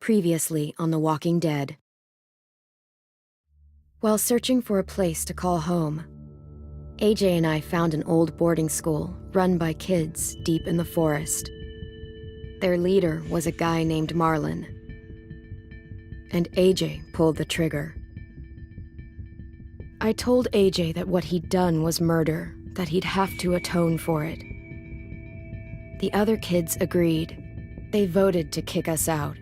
Previously on The Walking Dead. While searching for a place to call home, AJ and I found an old boarding school run by kids deep in the forest. Their leader was a guy named Marlon, and AJ pulled the trigger. I told AJ that what he'd done was murder, that he'd have to atone for it. The other kids agreed. They voted to kick us out.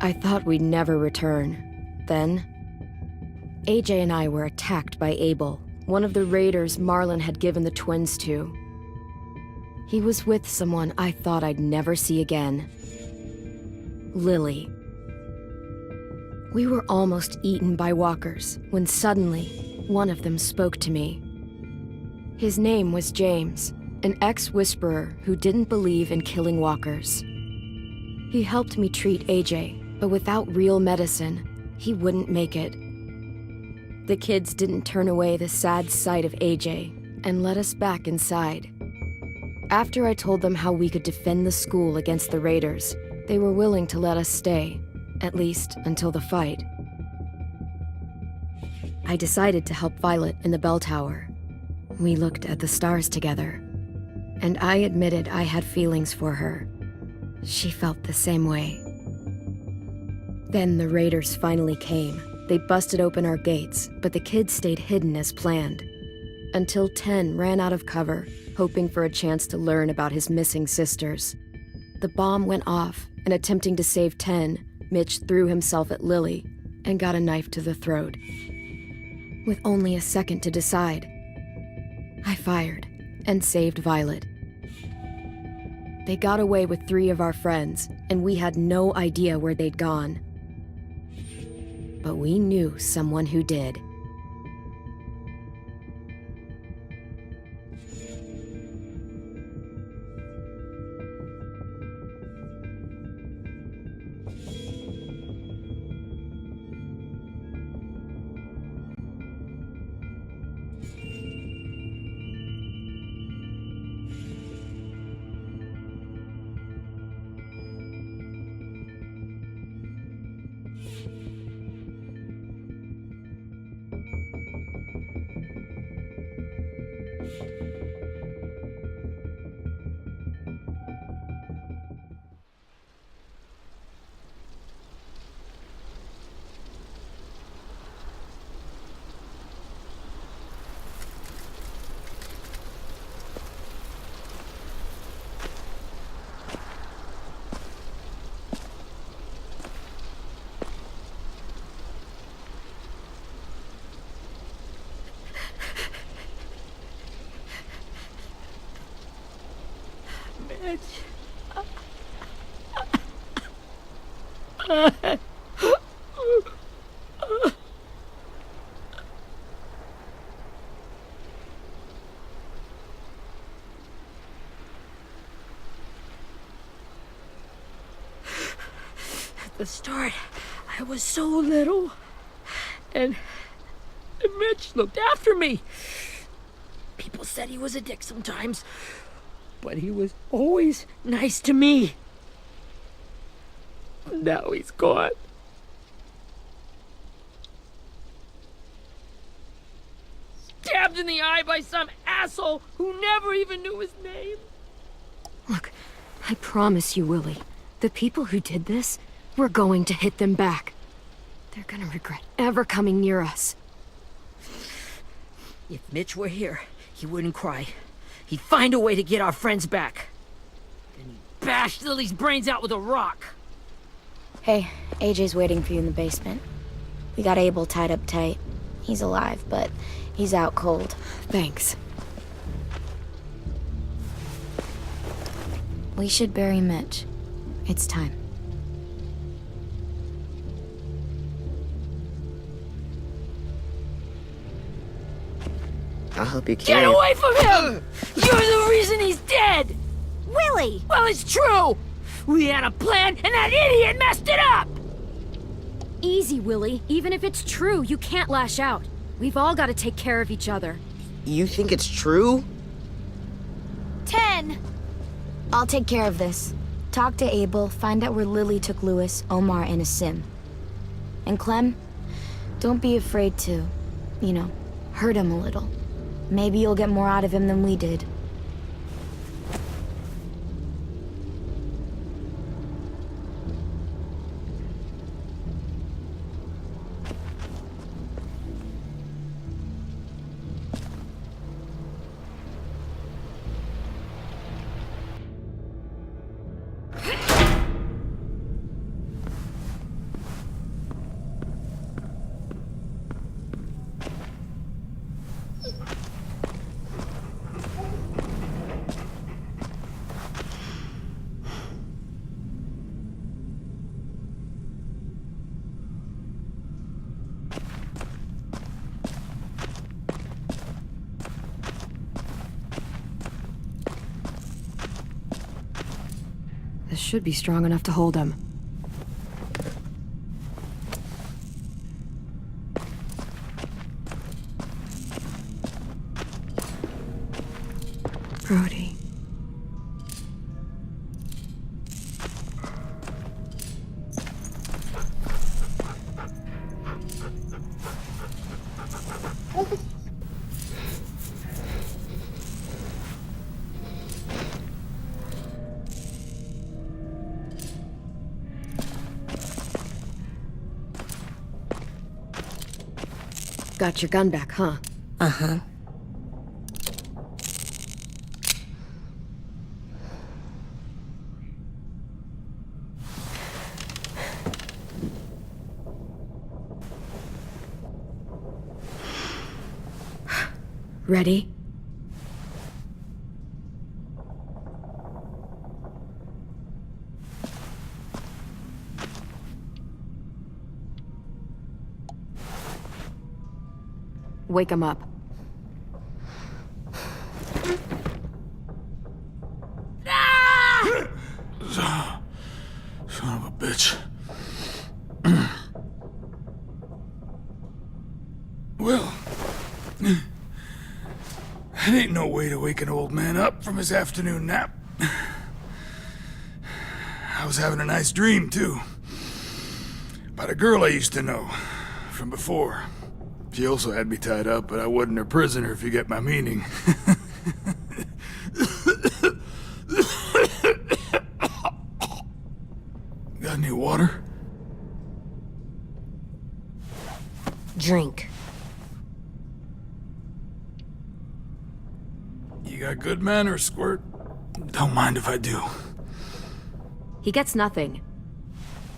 I thought we'd never return. Then, AJ and I were attacked by Abel, one of the raiders Marlon had given the twins to. He was with someone I thought I'd never see again. Lily. We were almost eaten by walkers when suddenly one of them spoke to me. His name was James, an ex-whisperer who didn't believe in killing walkers. He helped me treat AJ, but without real medicine, he wouldn't make it. The kids didn't turn away the sad sight of AJ and let us back inside. After I told them how we could defend the school against the raiders, they were willing to let us stay, at least until the fight. I decided to help Violet in the bell tower. We looked at the stars together, and I admitted I had feelings for her. She felt the same way. Then the raiders finally came. They busted open our gates, but the kids stayed hidden as planned. Until 10 ran out of cover, hoping for a chance to learn about his missing sisters. The bomb went off, and attempting to save 10, Mitch threw himself at Lily and got a knife to the throat. With only a second to decide, I fired and saved Violet. They got away with 3 of our friends, and we had no idea where they'd gone. But we knew someone who did. At the start, I was so little, and Mitch looked after me. People said he was a dick sometimes, but he was always nice to me. Now he's gone. Stabbed in the eye by some asshole who never even knew his name. Look, I promise you, Willie, the people who did this, we're going to hit them back. They're gonna regret ever coming near us. If Mitch were here, he wouldn't cry. He'd find a way to get our friends back. Then he'd bash Lily's brains out with a rock. Hey, AJ's waiting for you in the basement. We got Abel tied up tight. He's alive, but he's out cold. Thanks. We should bury Mitch. It's time. I'll help you carry Get away from him! You're the reason he's dead! Willie! Well, it's true! We had a plan, and that idiot messed it up! Easy, Willie. Even if it's true, you can't lash out. We've all got to take care of each other. You think it's true? 10! I'll take care of this. Talk to Abel, find out where Lily took Lewis, Omar, and Asim. And Clem, don't be afraid to, hurt him a little. Maybe you'll get more out of him than we did. This should be strong enough to hold him. Brody. Got your gun back, huh? Uh-huh. Ready? Wake him up. Son of a bitch. Well, that ain't no way to wake an old man up from his afternoon nap. I was having a nice dream, too. About a girl I used to know from before. She also had me tied up, but I wasn't her prisoner, if you get my meaning. Got any water? Drink. You got good manners, Squirt. Don't mind if I do. He gets nothing.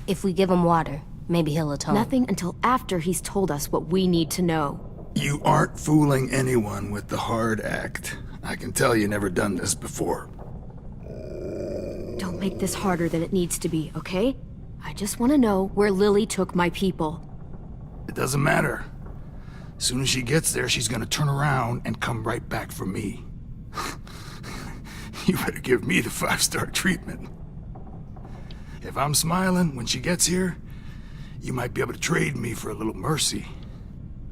If we give him water, maybe he'll atone. Nothing until after he's told us what we need to know. You aren't fooling anyone with the hard act. I can tell you never done this before. Don't make this harder than it needs to be, okay? I just want to know where Lily took my people. It doesn't matter. As soon as she gets there, she's gonna turn around and come right back for me. You better give me the 5-star treatment. If I'm smiling when she gets here, you might be able to trade me for a little mercy.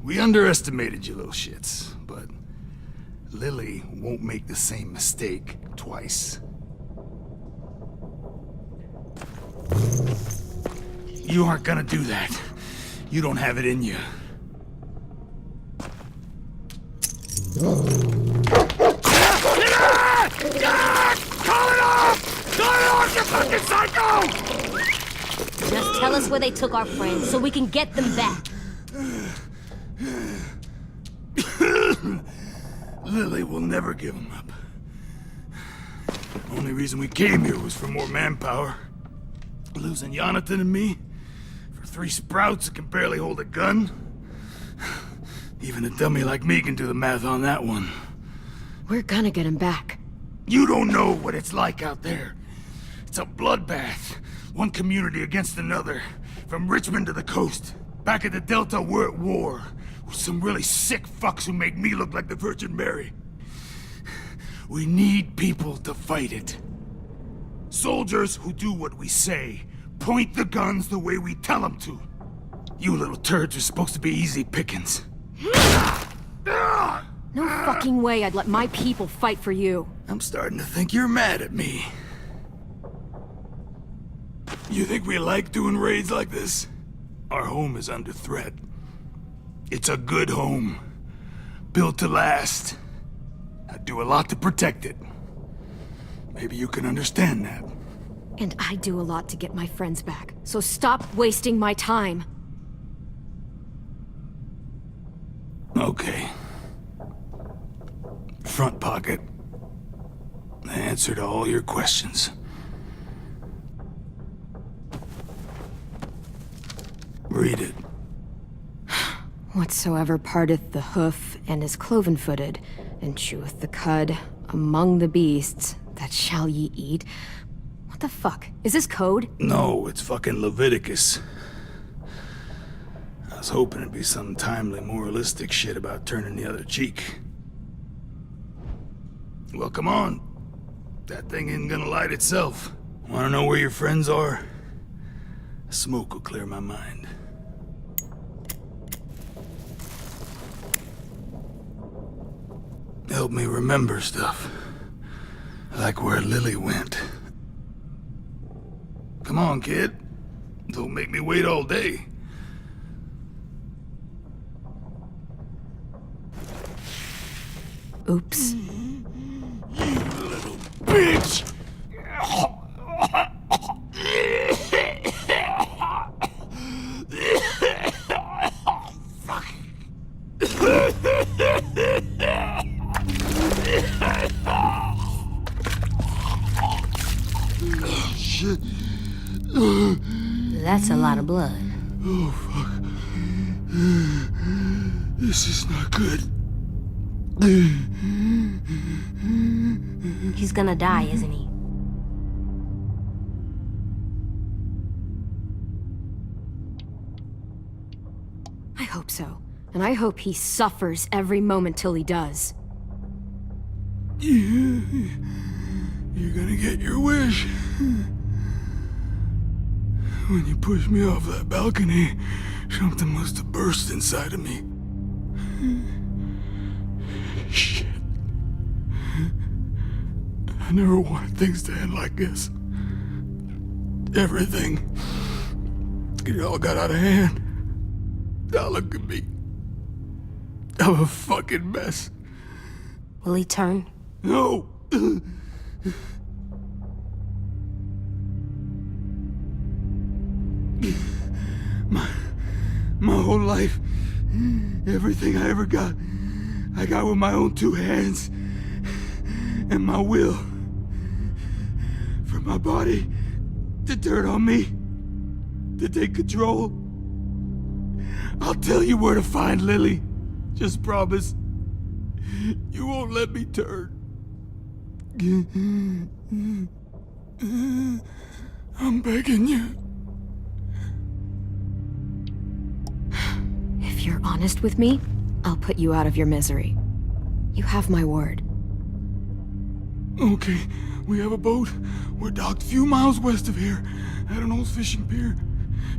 We underestimated you little shits, but Lily won't make the same mistake twice. You aren't gonna do that. You don't have it in you. Call it off! Call it off, you fucking psycho! Just tell us where they took our friends so we can get them back. Lily will never give them up. Only reason we came here was for more manpower. Losing Jonathan and me for 3 sprouts that can barely hold a gun. Even a dummy like me can do the math on that one. We're gonna get him back. You don't know what it's like out there. It's a bloodbath. One community against another. From Richmond to the coast. Back at the Delta, we're at war. With some really sick fucks who make me look like the Virgin Mary. We need people to fight it. Soldiers who do what we say. Point the guns the way we tell them to. You little turds are supposed to be easy pickings. No fucking way I'd let my people fight for you. I'm starting to think you're mad at me. You think we like doing raids like this? Our home is under threat. It's a good home. Built to last. I do a lot to protect it. Maybe you can understand that. And I do a lot to get my friends back, so stop wasting my time. Okay. Front pocket. The answer to all your questions. Read it. Whatsoever parteth the hoof and is cloven-footed, and cheweth the cud among the beasts, that shall ye eat. What the fuck? Is this code? No, it's fucking Leviticus. I was hoping it'd be some timely moralistic shit about turning the other cheek. Well, come on. That thing isn't gonna light itself. Wanna know where your friends are? Smoke will clear my mind. Help me remember stuff. Like where Lily went. Come on, kid. Don't make me wait all day. Oops. You little bitch! Shit. That's a lot of blood. Oh, fuck. This is not good. He's gonna die, isn't he? I hope so. And I hope he suffers every moment till he does. You're gonna get your wish. When you pushed me off that balcony, something must have burst inside of me. Shit. I never wanted things to end like this. Everything. It all got out of hand. Now look at me. I'm a fucking mess. Will he turn? No! My whole life, everything I ever got, I got with my own two hands and my will. For my body to turn on me, to take control. I'll tell you where to find Lily. Just promise. You won't let me turn. I'm begging you. If you're honest with me, I'll put you out of your misery. You have my word. Okay, we have a boat. We're docked a few miles west of here, at an old fishing pier.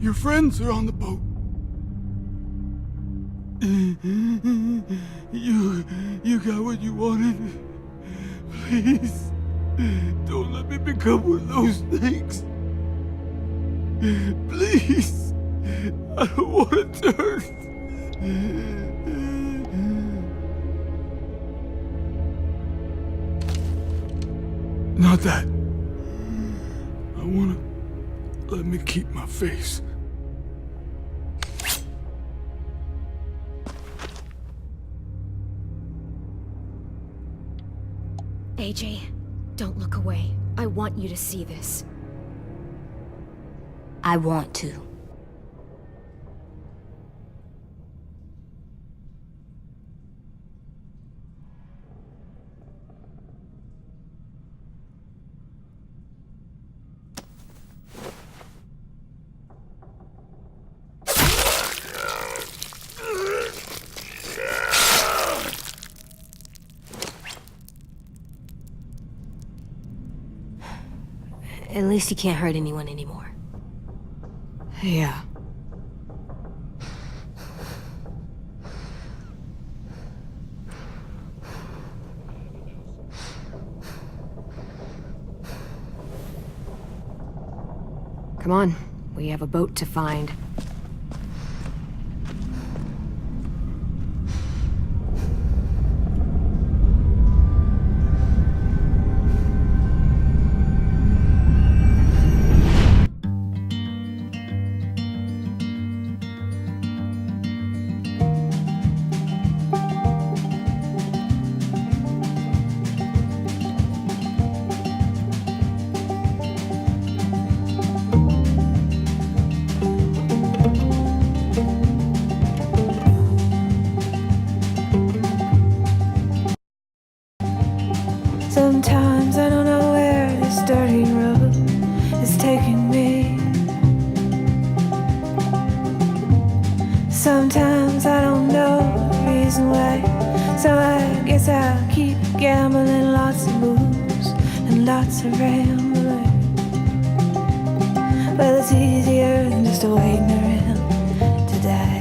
Your friends are on the boat. You got what you wanted. Please, don't let me become one of those things. Please, I don't want to turn. Not that. I wanna let me keep my face. AJ, don't look away. I want you to see this. I want to. At least he can't hurt anyone anymore. Yeah. Come on, we have a boat to find. Sometimes I don't know where this dirty road is taking me. Sometimes I don't know the reason why, so I guess I'll keep gambling. Lots of moves and lots of rambling. Well, it's easier than just waiting around to die.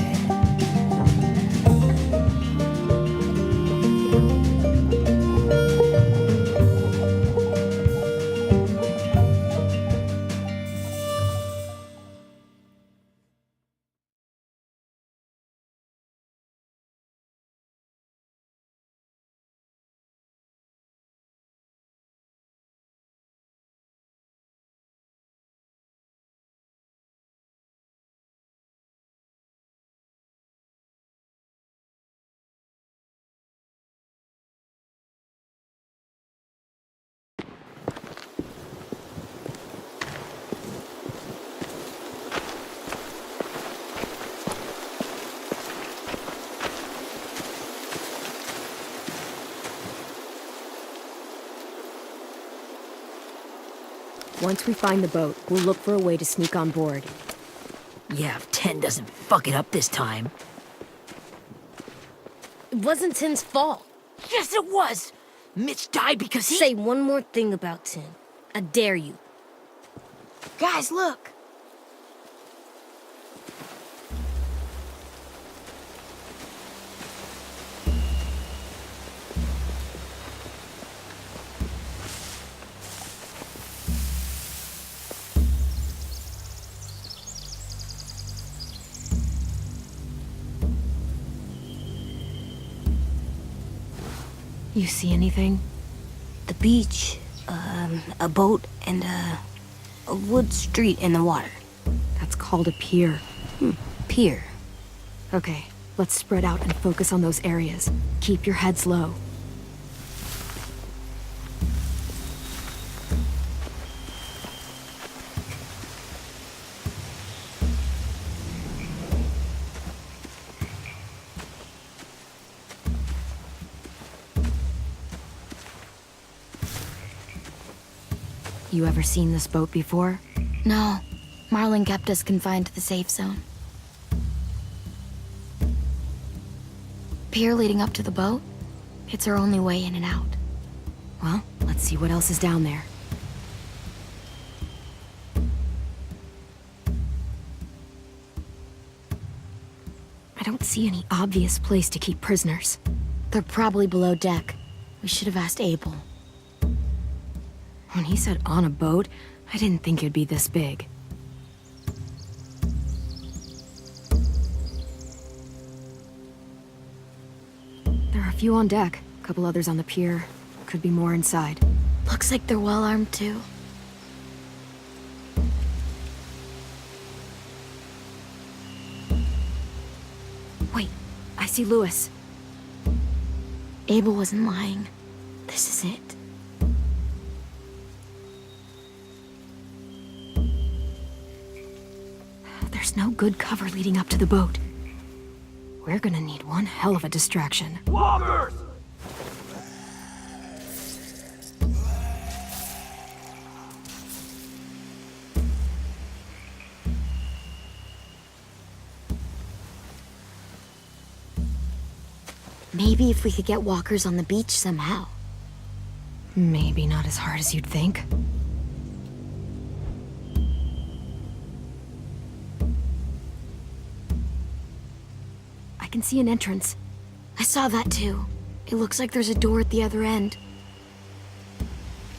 Once we find the boat, we'll look for a way to sneak on board. Yeah, if 10 doesn't fuck it up this time. It wasn't Tin's fault. Yes, it was! Mitch died because he— Say one more thing about Tin. I dare you. Guys, look! You see anything? The beach, a boat, and a wood street in the water. That's called a pier. Pier. Okay, let's spread out and focus on those areas. Keep your heads low. You ever seen this boat before? No, Marlin kept us confined to the safe zone. Pier leading up to the boat? It's our only way in and out. Well, let's see what else is down there. I don't see any obvious place to keep prisoners. They're probably below deck. We should have asked Abel. When he said on a boat, I didn't think it'd be this big. There are a few on deck, a couple others on the pier. Could be more inside. Looks like they're well armed too. Wait, I see Lewis. Abel wasn't lying. This is it. There's no good cover leading up to the boat. We're gonna need one hell of a distraction. Walkers! Maybe if we could get walkers on the beach somehow. Maybe not as hard as you'd think. I can see an entrance. I saw that too. It looks like there's a door at the other end.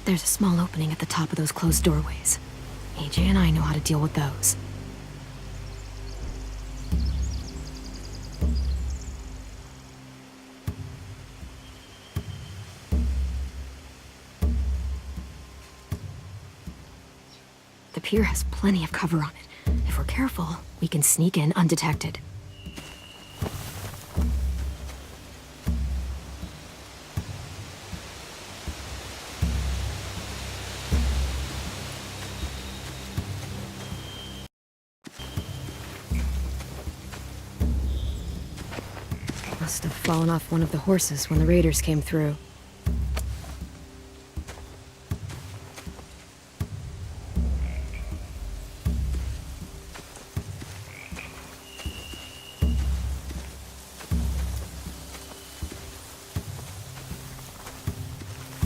There's a small opening at the top of those closed doorways. AJ and I know how to deal with those. The pier has plenty of cover on it. If we're careful, we can sneak in undetected. Must have fallen off one of the horses when the raiders came through.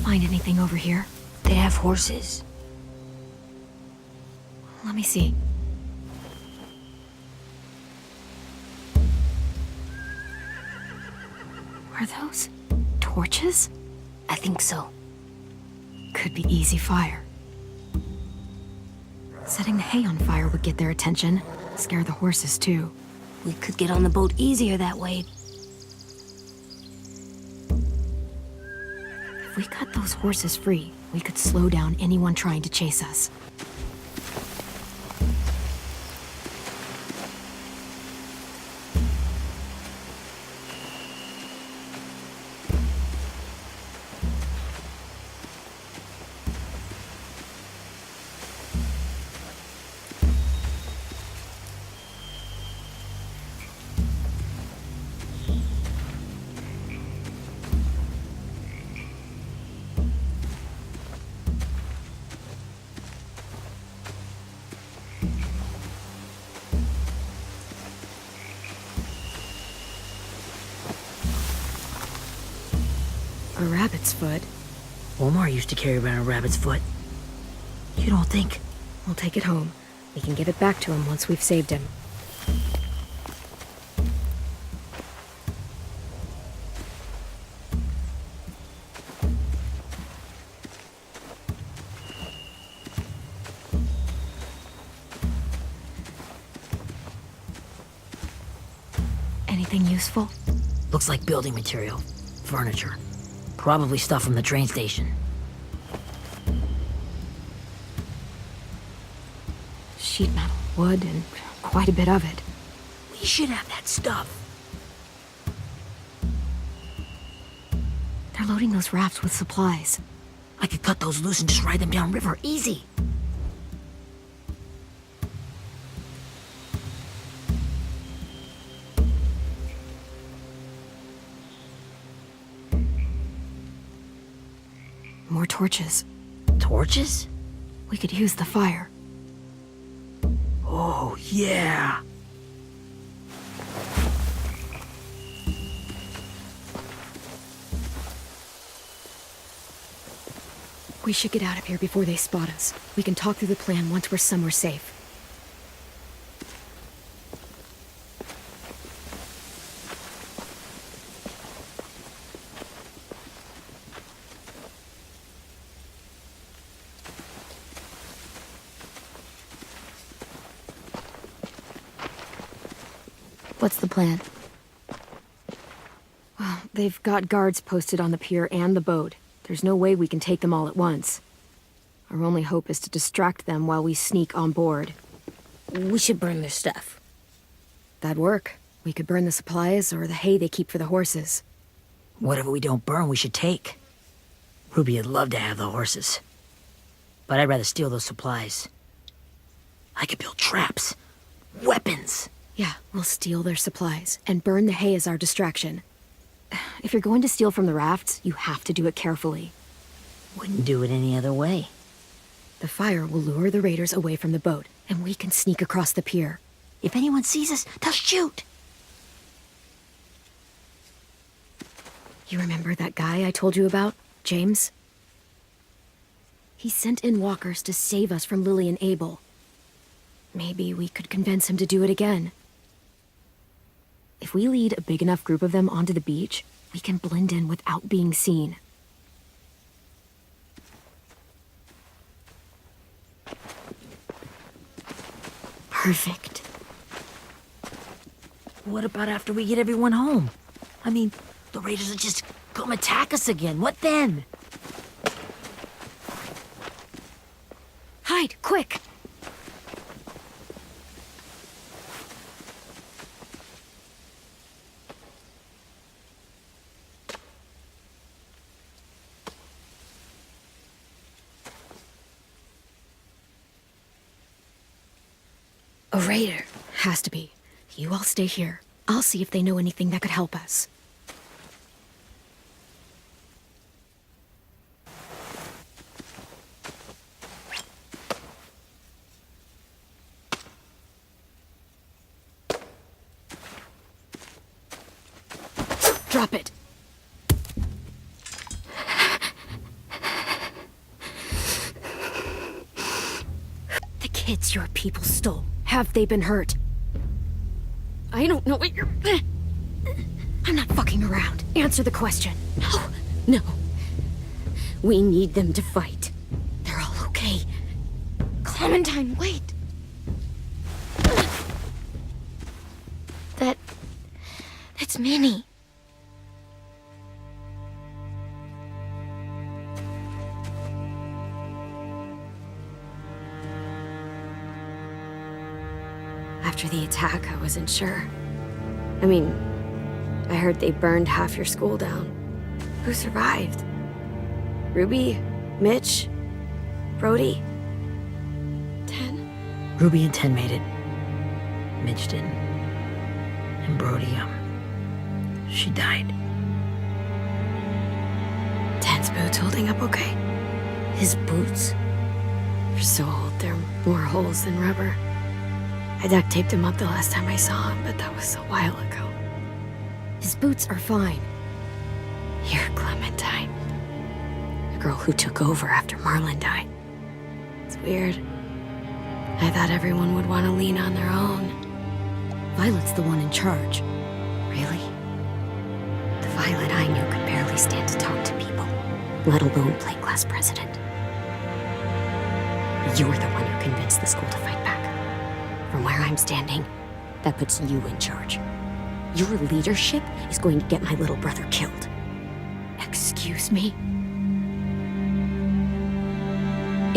Find anything over here? They have horses. Let me see. Are those torches? I think so. Could be easy fire. Setting the hay on fire would get their attention. Scare the horses, too. We could get on the boat easier that way. If we cut those horses free, we could slow down anyone trying to chase us. A rabbit's foot? Omar used to carry around a rabbit's foot. You don't think? We'll take it home. We can give it back to him once we've saved him. Anything useful? Looks like building material. Furniture. Probably stuff from the train station. Sheet metal, wood, and quite a bit of it. We should have that stuff. They're loading those rafts with supplies. I could cut those loose and just ride them downriver. Easy. More torches. Torches? We could use the fire. Oh, yeah. We should get out of here before they spot us. We can talk through the plan once we're somewhere safe. What's the plan? Well, they've got guards posted on the pier and the boat. There's no way we can take them all at once. Our only hope is to distract them while we sneak on board. We should burn their stuff. That'd work. We could burn the supplies or the hay they keep for the horses. Whatever we don't burn, we should take. Ruby would love to have the horses. But I'd rather steal those supplies. I could build traps. Weapons. Yeah, we'll steal their supplies and burn the hay as our distraction. If you're going to steal from the rafts, you have to do it carefully. Wouldn't do it any other way. The fire will lure the raiders away from the boat, and we can sneak across the pier. If anyone sees us, they'll shoot. You remember that guy I told you about, James? He sent in walkers to save us from Lily and Abel. Maybe we could convince him to do it again. If we lead a big enough group of them onto the beach, we can blend in without being seen. Perfect. What about after we get everyone home? I mean, the raiders will just come attack us again. What then? Hide, quick! A raider. Has to be. You all stay here. I'll see if they know anything that could help us. Drop it. The kids your people stole. Have they been hurt? I don't know what you're... I'm not fucking around. Answer the question. No. No. We need them to fight. They're all okay. Clementine, wait. That's Minnie. After the attack, I wasn't sure. I mean, I heard they burned half your school down. Who survived? Ruby? Mitch? Brody? 10? Ruby and 10 made it. Mitch didn't. And Brody, she died. 10's boots holding up okay? His boots? They're so old, there are more holes than rubber. I duct taped him up the last time I saw him, but that was a while ago. His boots are fine. You're Clementine. The girl who took over after Marlon died. It's weird. I thought everyone would want to lean on their own. Violet's the one in charge. Really? The Violet I knew could barely stand to talk to people, let alone play class president. You're the one who convinced the school to fight back. From where I'm standing, that puts you in charge. Your leadership is going to get my little brother killed. Excuse me?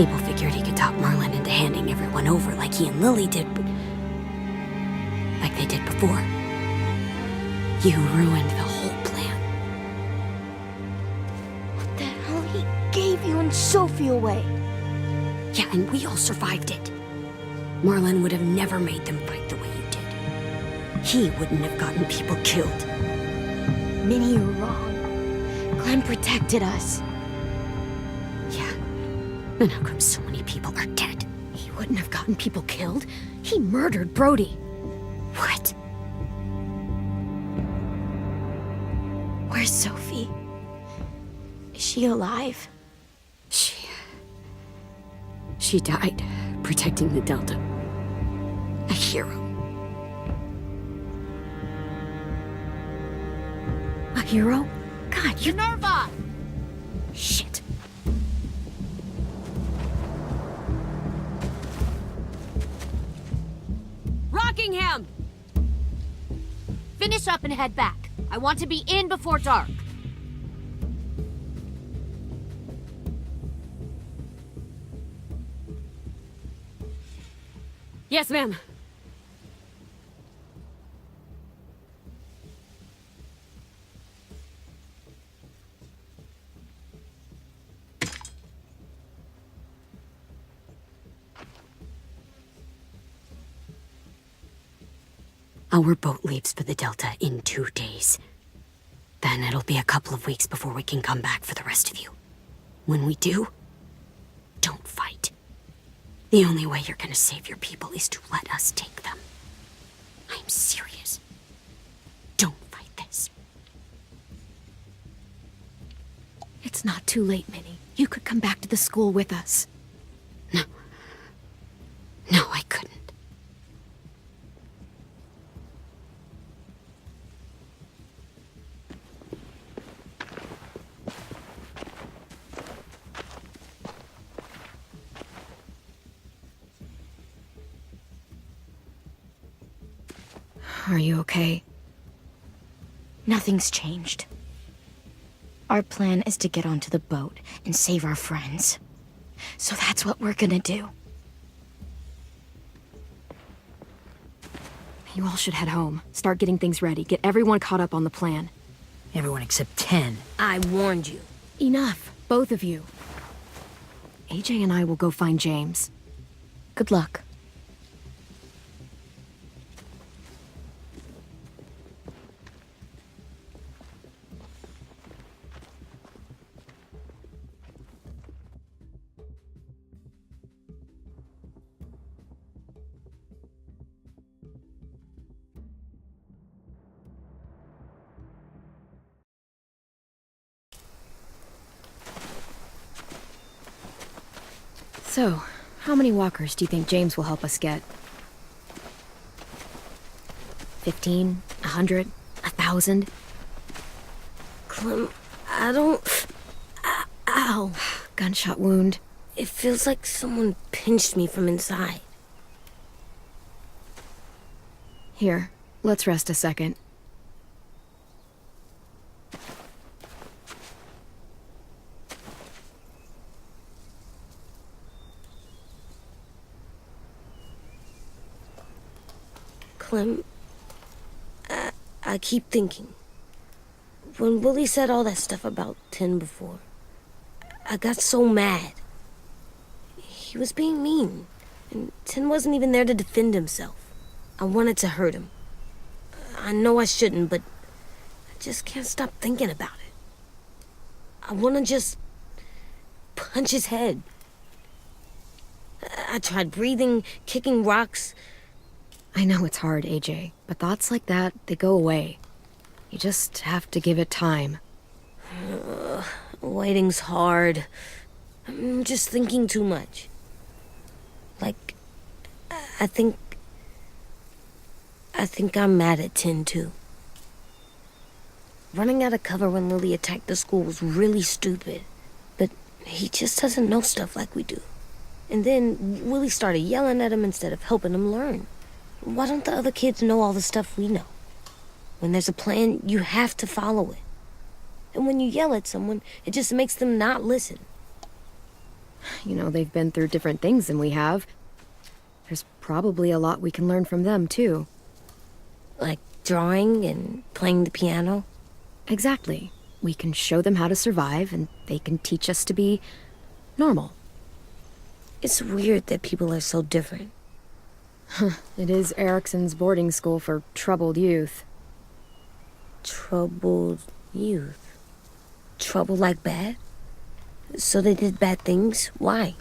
Abel figured he could talk Marlon into handing everyone over like he and Lily did, but... like they did before. You ruined the whole plan. What the hell? He gave you and Sophie away. Yeah, and we all survived it. Marlon would have never made them fight the way you did. He wouldn't have gotten people killed. Minnie, you're wrong. Clem protected us. Yeah. Then how come so many people are dead? He wouldn't have gotten people killed. He murdered Brody. What? Where's Sophie? Is she alive? She died protecting the Delta. A hero. A hero? God, you... Minerva! Shit. Rockingham! Finish up and head back. I want to be in before dark. Yes, ma'am. Our boat leaves for the Delta in 2 days. Then it'll be a couple of weeks before we can come back for the rest of you. When we do, don't fight. The only way you're gonna save your people is to let us take them. I'm serious. Don't fight this. It's not too late, Minnie. You could come back to the school with us. No. No, I couldn't. Are you okay? Nothing's changed. Our plan is to get onto the boat and save our friends. So that's what we're gonna do. You all should head home. Start getting things ready. Get everyone caught up on the plan. Everyone except 10. I warned you. Enough, both of you. AJ and I will go find James. Good luck. So, how many walkers do you think James will help us get? 15? 100? 1,000? Clem, I don't... Ow. Gunshot wound. It feels like someone pinched me from inside. Here, let's rest a second. Clem, I keep thinking. When Willie said all that stuff about 10 before, I got so mad. He was being mean, and 10 wasn't even there to defend himself. I wanted to hurt him. I know I shouldn't, but I just can't stop thinking about it. I want to just punch his head. I tried breathing, kicking rocks. I know it's hard, AJ, but thoughts like that, they go away. You just have to give it time. Waiting's hard. I'm just thinking too much. Like, I think I'm mad at 10 too. Running out of cover when Lily attacked the school was really stupid, but he just doesn't know stuff like we do. And then Willie started yelling at him instead of helping him learn. Why don't the other kids know all the stuff we know? When there's a plan, you have to follow it. And when you yell at someone, it just makes them not listen. You know, they've been through different things than we have. There's probably a lot we can learn from them, too. Like drawing and playing the piano. Exactly. We can show them how to survive, and they can teach us to be normal. It's weird that people are so different. It is Erickson's boarding school for troubled youth. Troubled youth? Trouble like bad? So they did bad things? Why?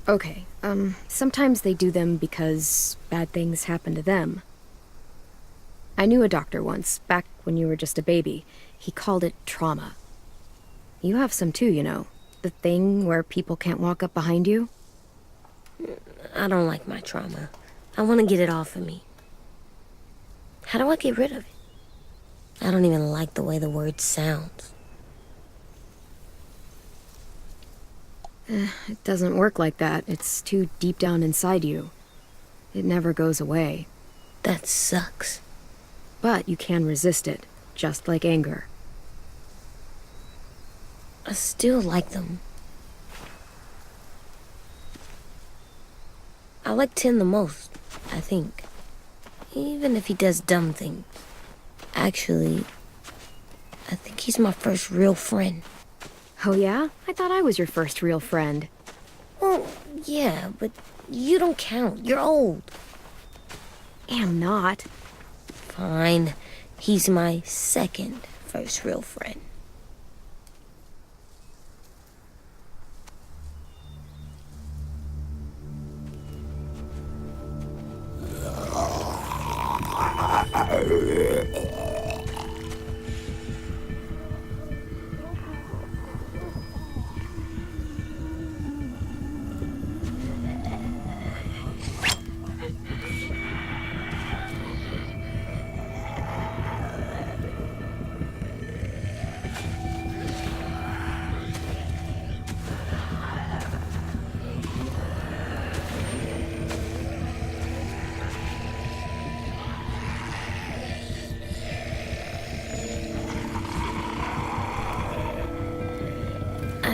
Okay, sometimes they do them because bad things happen to them. I knew a doctor once, back when you were just a baby. He called it trauma. You have some too, you know. The thing where people can't walk up behind you. I don't like my trauma. I want to get it off of me. How do I get rid of it? I don't even like the way the word sounds. It doesn't work like that. It's too deep down inside you. It never goes away. That sucks. But you can resist it, just like anger. I still like them. I like 10 the most, I think. Even if he does dumb things. Actually, I think he's my first real friend. Oh yeah? I thought I was your first real friend. Well, yeah, but you don't count. You're old. Am not. Fine. He's my second first real friend.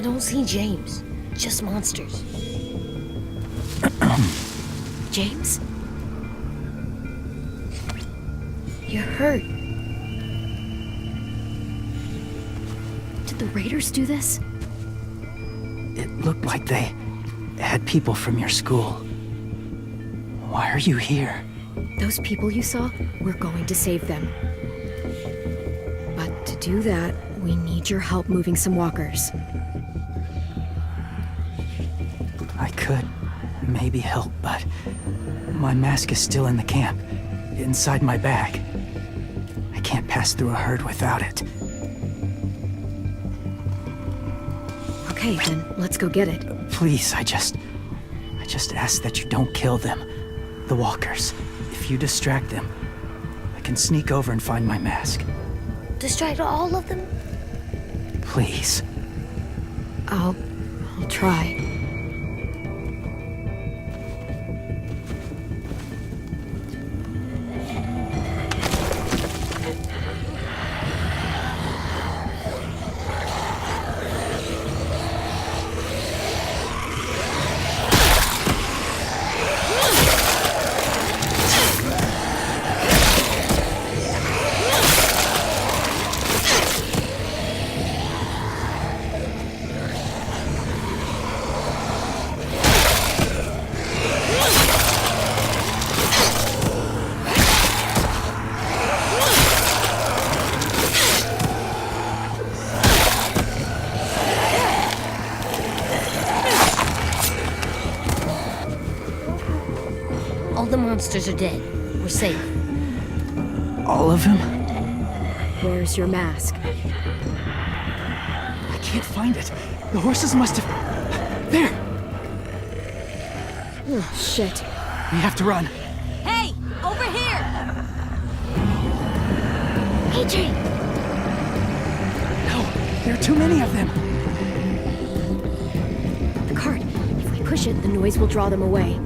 don't see James. Just monsters. James? You're hurt. Did the raiders do this? It looked like they had people from your school. Why are you here? Those people you saw, we're going to save them. But to do that, we need your help moving some walkers. I could maybe help, but my mask is still in the camp, inside my bag. I can't pass through a herd without it. Okay, then let's go get it. Please, I just ask that you don't kill them. The walkers. If you distract them, I can sneak over and find my mask. Distract all of them? Please. I'll try. All the monsters are dead. We're safe. All of them? Where's your mask? I can't find it. The horses must have... There! Oh, shit. We have to run. Hey! Over here! AJ! No, there are too many of them. The cart. If we push it, the noise will draw them away.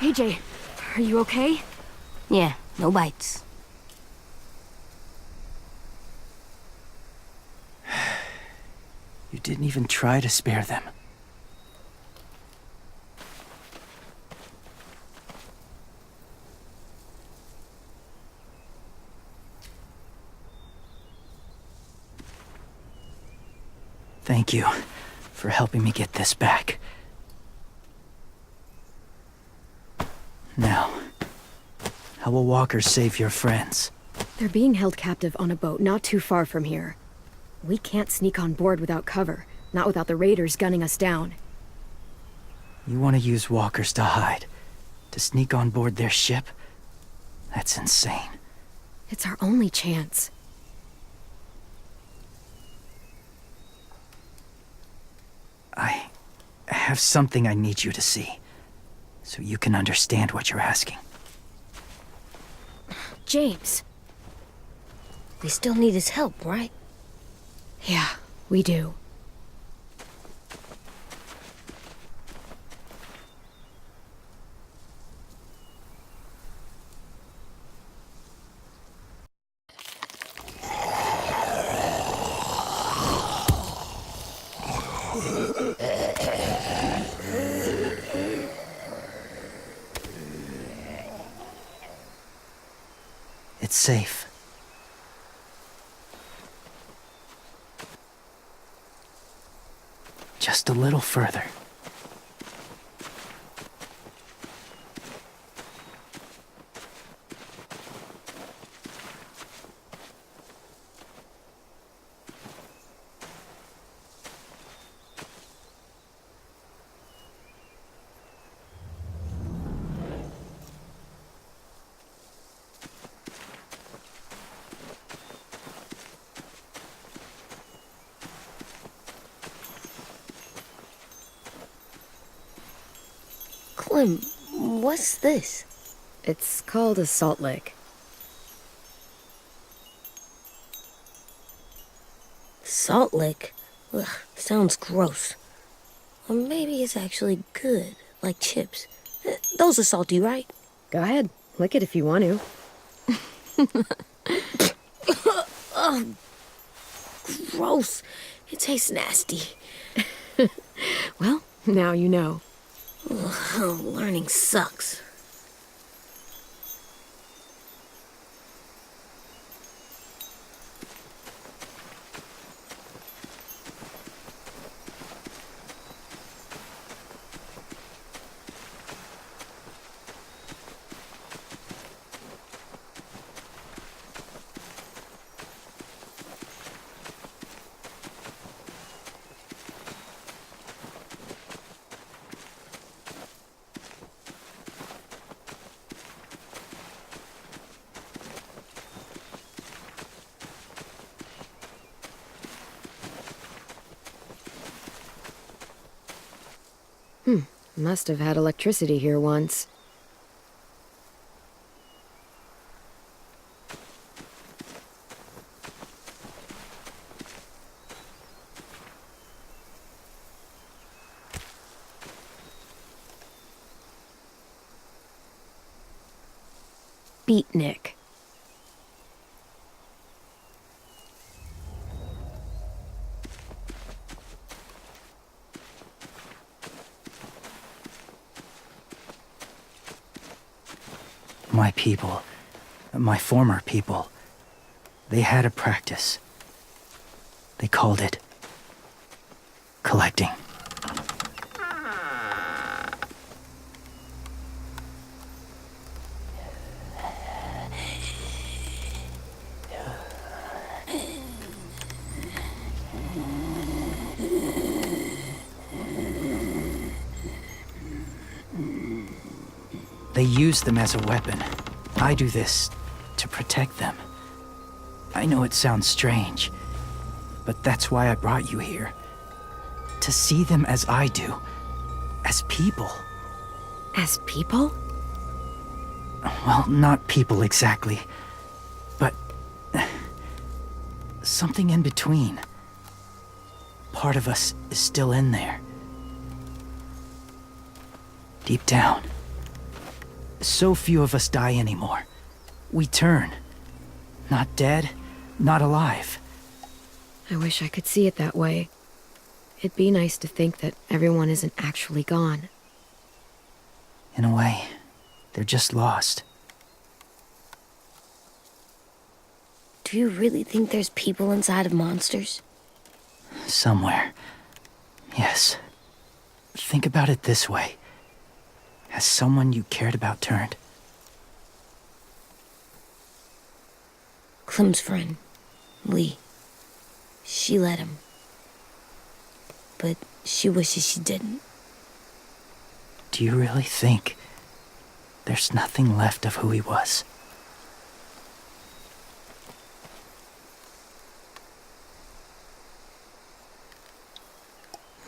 AJ, are you okay? Yeah, no bites. You didn't even try to spare them. Thank you for helping me get this back. Now, how will walkers save your friends? They're being held captive on a boat not too far from here. We can't sneak on board without cover, not without the raiders gunning us down. You want to use walkers to hide? To sneak on board their ship? That's insane. It's our only chance. I have something I need you to see, so you can understand what you're asking. James. They still need his help, right? Yeah, we do. It's safe. Just a little further. Clem, what's this? It's called a salt lick. Salt lick? Ugh, sounds gross. Or maybe it's actually good, like chips. Those are salty, right? Go ahead, lick it if you want to. Gross. It tastes nasty. Well, now you know. Ugh, learning sucks. Must have had electricity here once. Beatnik. My people, my former people, they had a practice. They called it collecting. They use them as a weapon. I do this to protect them. I know it sounds strange, but that's why I brought you here. To see them as I do. As people. As people? Well, not people exactly, but something in between. Part of us is still in there. Deep down. So few of us die anymore. We turn. Not dead, not alive. I wish I could see it that way. It'd be nice to think that everyone isn't actually gone. In a way, they're just lost. Do you really think there's people inside of monsters? Somewhere. Yes. Think about it this way. Has someone you cared about turned? Clem's friend, Lee. She let him. But she wishes she didn't. Do you really think there's nothing left of who he was?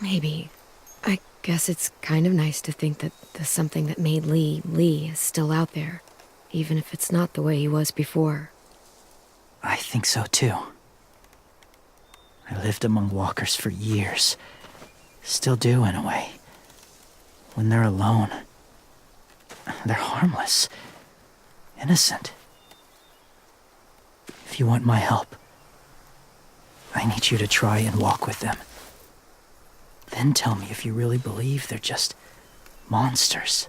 Maybe. I guess it's kind of nice to think that the something that made Lee Lee is still out there, even if it's not the way he was before. I think so too. I lived among walkers for years. Still do in a way. When they're alone, they're harmless. Innocent. If you want my help, I need you to try and walk with them. Then tell me if you really believe they're just monsters.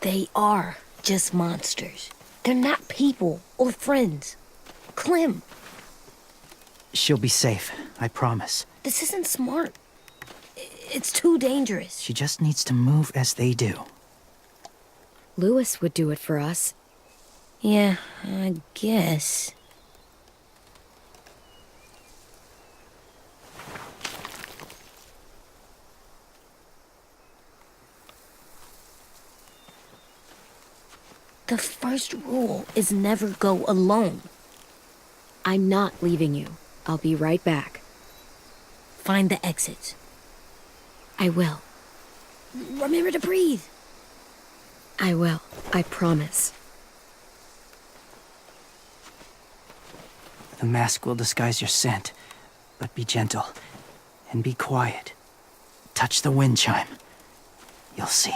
They are just monsters. They're not people or friends. Clem, She'll be safe, I promise. this isn't smart. It's too dangerous. She just needs to move as they do. Lewis would do it for us. Yeah, I guess. The first rule is never go alone. I'm not leaving you. I'll be right back. Find the exits. I will. Remember to breathe. I will. I promise. The mask will disguise your scent, but be gentle and be quiet. Touch the wind chime. You'll see.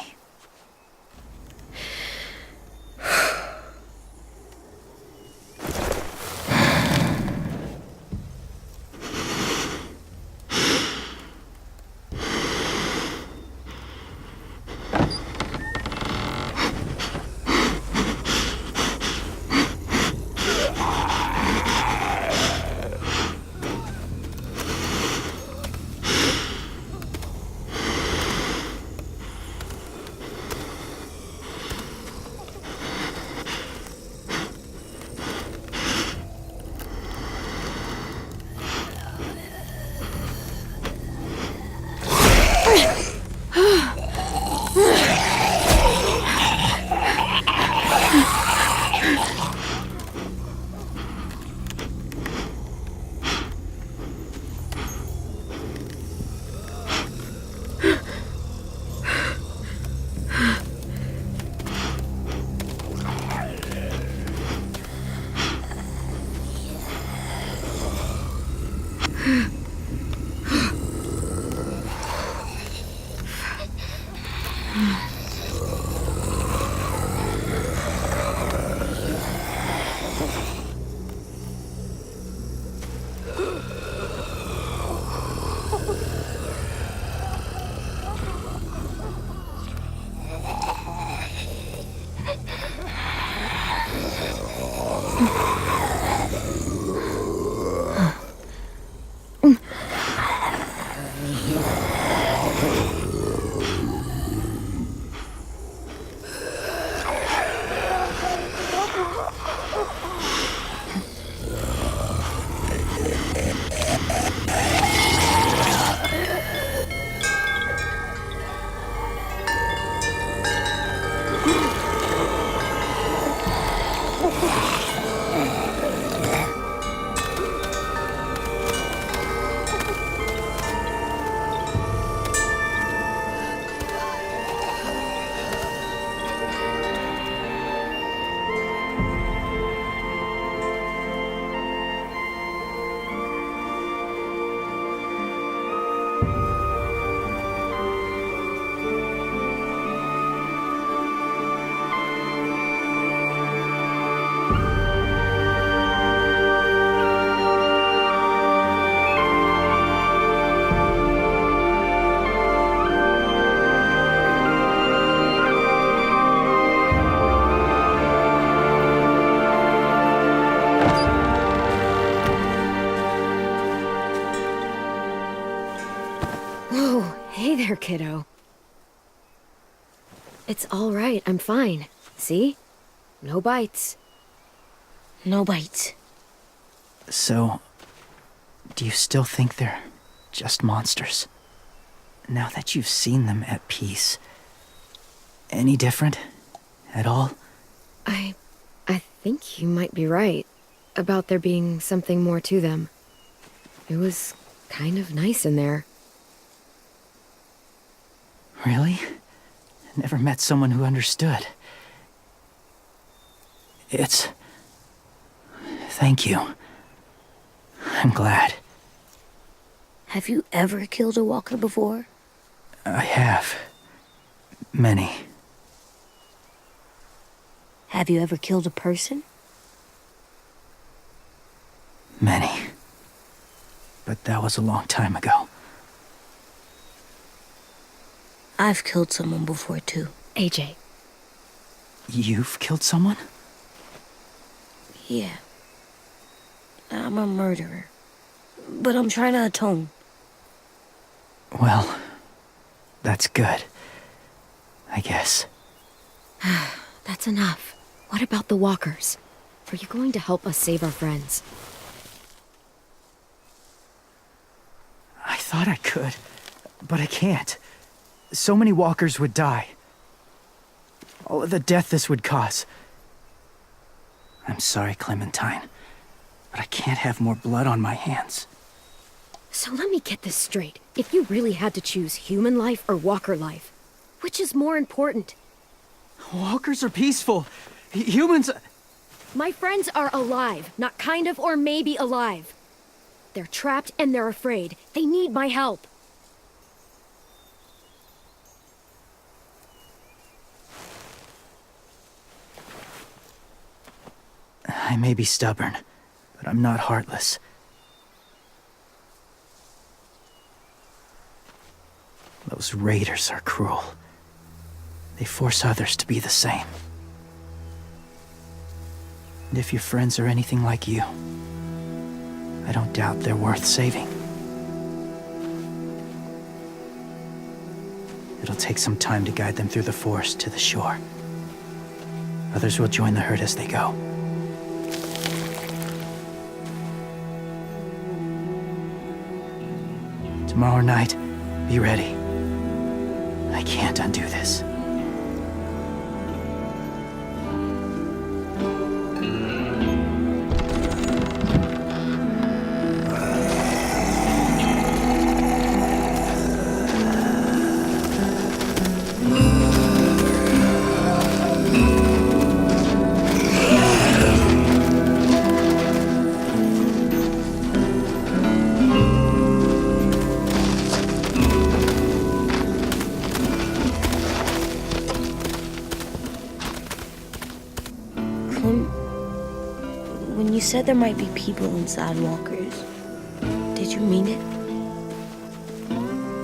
Hey there, kiddo. It's all right. I'm fine. See? No bites. No bites. So, do you still think they're just monsters? Now that you've seen them at peace, any different at all? I think you might be right about there being something more to them. It was kind of nice in there. Really? Never met someone who understood. Thank you. I'm glad. Have you ever killed a walker before? I have. Many. Have you ever killed a person? Many. But that was a long time ago. I've killed someone before, too. AJ. You've killed someone? Yeah. I'm a murderer. But I'm trying to atone. Well, that's good. I guess. That's enough. What about the walkers? Are you going to help us save our friends? I thought I could, but I can't. So many walkers would die. All of the death this would cause. I'm sorry, Clementine, but I can't have more blood on my hands. So let me get this straight. If you really had to choose human life or walker life, Which is more important? Walkers are peaceful. Humans... My friends are alive, not kind of or maybe alive. They're trapped and they're afraid. They need my help. I may be stubborn, but I'm not heartless. Those raiders are cruel. They force others to be the same. And if your friends are anything like you, I don't doubt they're worth saving. It'll take some time to guide them through the forest to the shore. Others will join the herd as they go. Tomorrow night, be ready. I can't undo this. When you said there might be people inside walkers, did you mean it?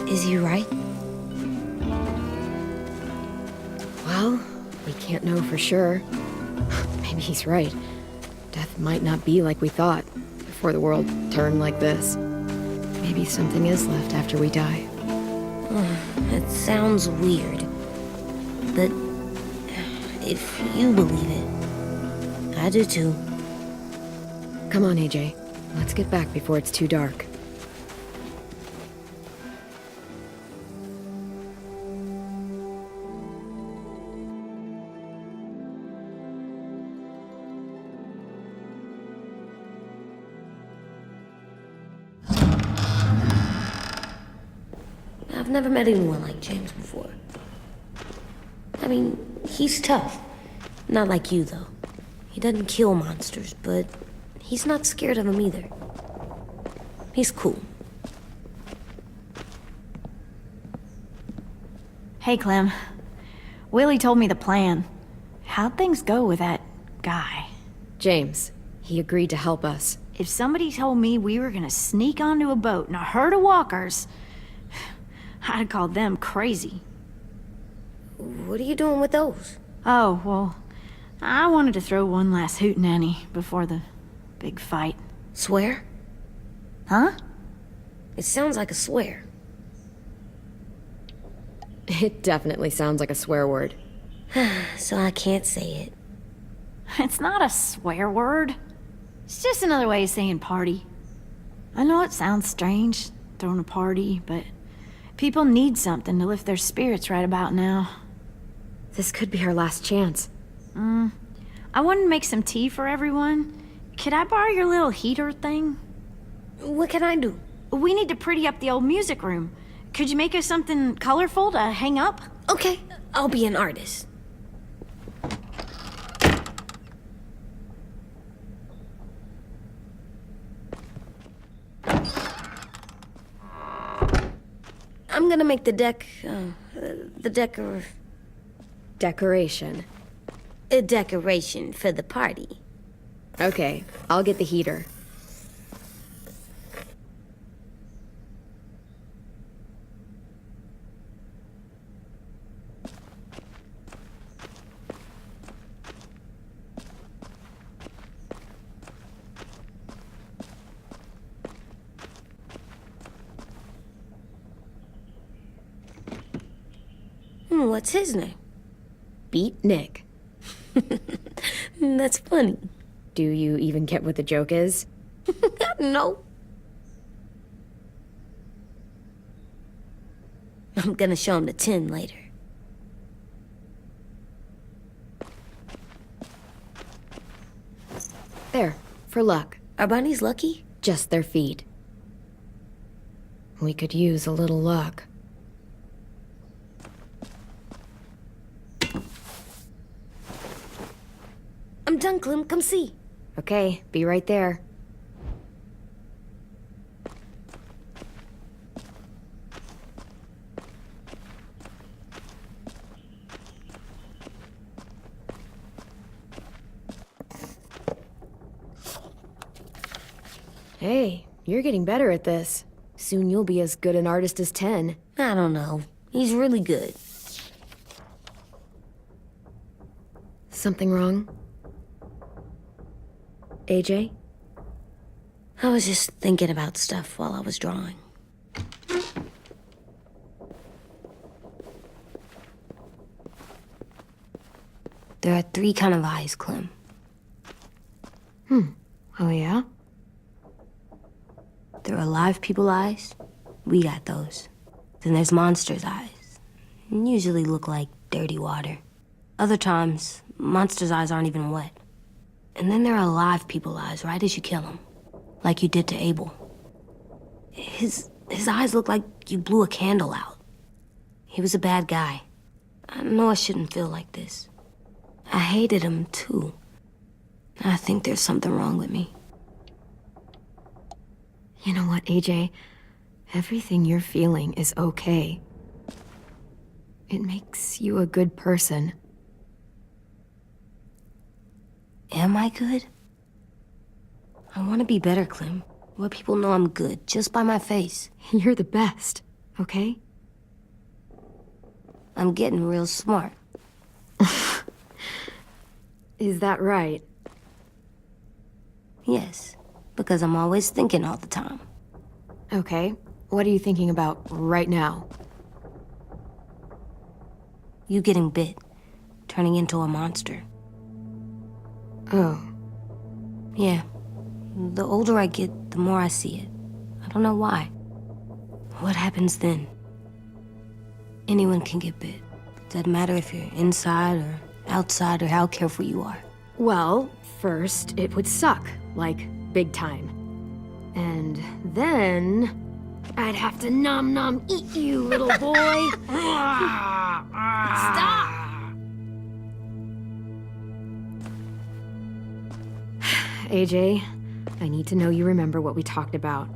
Is he right? Well, we can't know for sure. Maybe he's right. Death might not be like we thought before the world turned like this. Maybe something is left after we die. It sounds weird, but if you believe it, I do too. Come on, AJ. Let's get back before it's too dark. I've never met anyone like James before. I mean, he's tough. Not like you, though. He doesn't kill monsters, but he's not scared of them either. He's cool. Hey, Clem. Willie told me the plan. How'd things go with that guy? James, he agreed to help us. If somebody told me we were gonna sneak onto a boat in a herd of walkers, I'd call them crazy. What are you doing with those? Oh, well, I wanted to throw one last hootenanny before the big fight. Swear? Huh? It sounds like a swear. It definitely sounds like a swear word. So I can't say it. It's not a swear word. It's just another way of saying party. I know it sounds strange, throwing a party, but people need something to lift their spirits right about now. This could be our last chance. I wanted to make some tea for everyone. Could I borrow your little heater thing? What can I do? We need to pretty up the old music room. Could you make us something colorful to hang up? Okay, I'll be an artist. I'm gonna make the Decoration. a decoration for the party. Okay, I'll get the heater. What's his name? Beat Nick. That's funny. Do you even get what the joke is? No. I'm gonna show him the tin later. There, for luck. Are bunnies lucky? Just their feet. We could use a little luck. done, Clem. Come see. Okay, be right there. Hey, you're getting better at this. Soon you'll be as good an artist as 10. I don't know. He's really good. Something wrong? AJ? I was just thinking about stuff while I was drawing. There are 3 kind of eyes, Clem. Oh yeah? There are live people eyes. We got those. Then there's monsters' eyes. Usually look like dirty water. Other times, monsters' eyes aren't even wet. And then there are live people eyes right as you kill him. Like you did to Abel. His eyes look like you blew a candle out. He was a bad guy. I know I shouldn't feel like this. I hated him too. I think there's something wrong with me. You know what, AJ? Everything you're feeling is okay. It makes you a good person. Am I good? I want to be better, Clem. Let people know I'm good, just by my face. You're the best, okay? I'm getting real smart. Is that right? Yes, because I'm always thinking all the time. Okay, what are you thinking about right now? You getting bit, turning into a monster. Oh, Yeah, the older I get, the more I see it. I don't know why. What happens then? Anyone can get bit. Doesn't matter if you're inside or outside or how careful you are. well, first it would suck, like big time. And then I'd have to nom eat you, little boy. Stop! AJ, I need to know you remember what we talked about.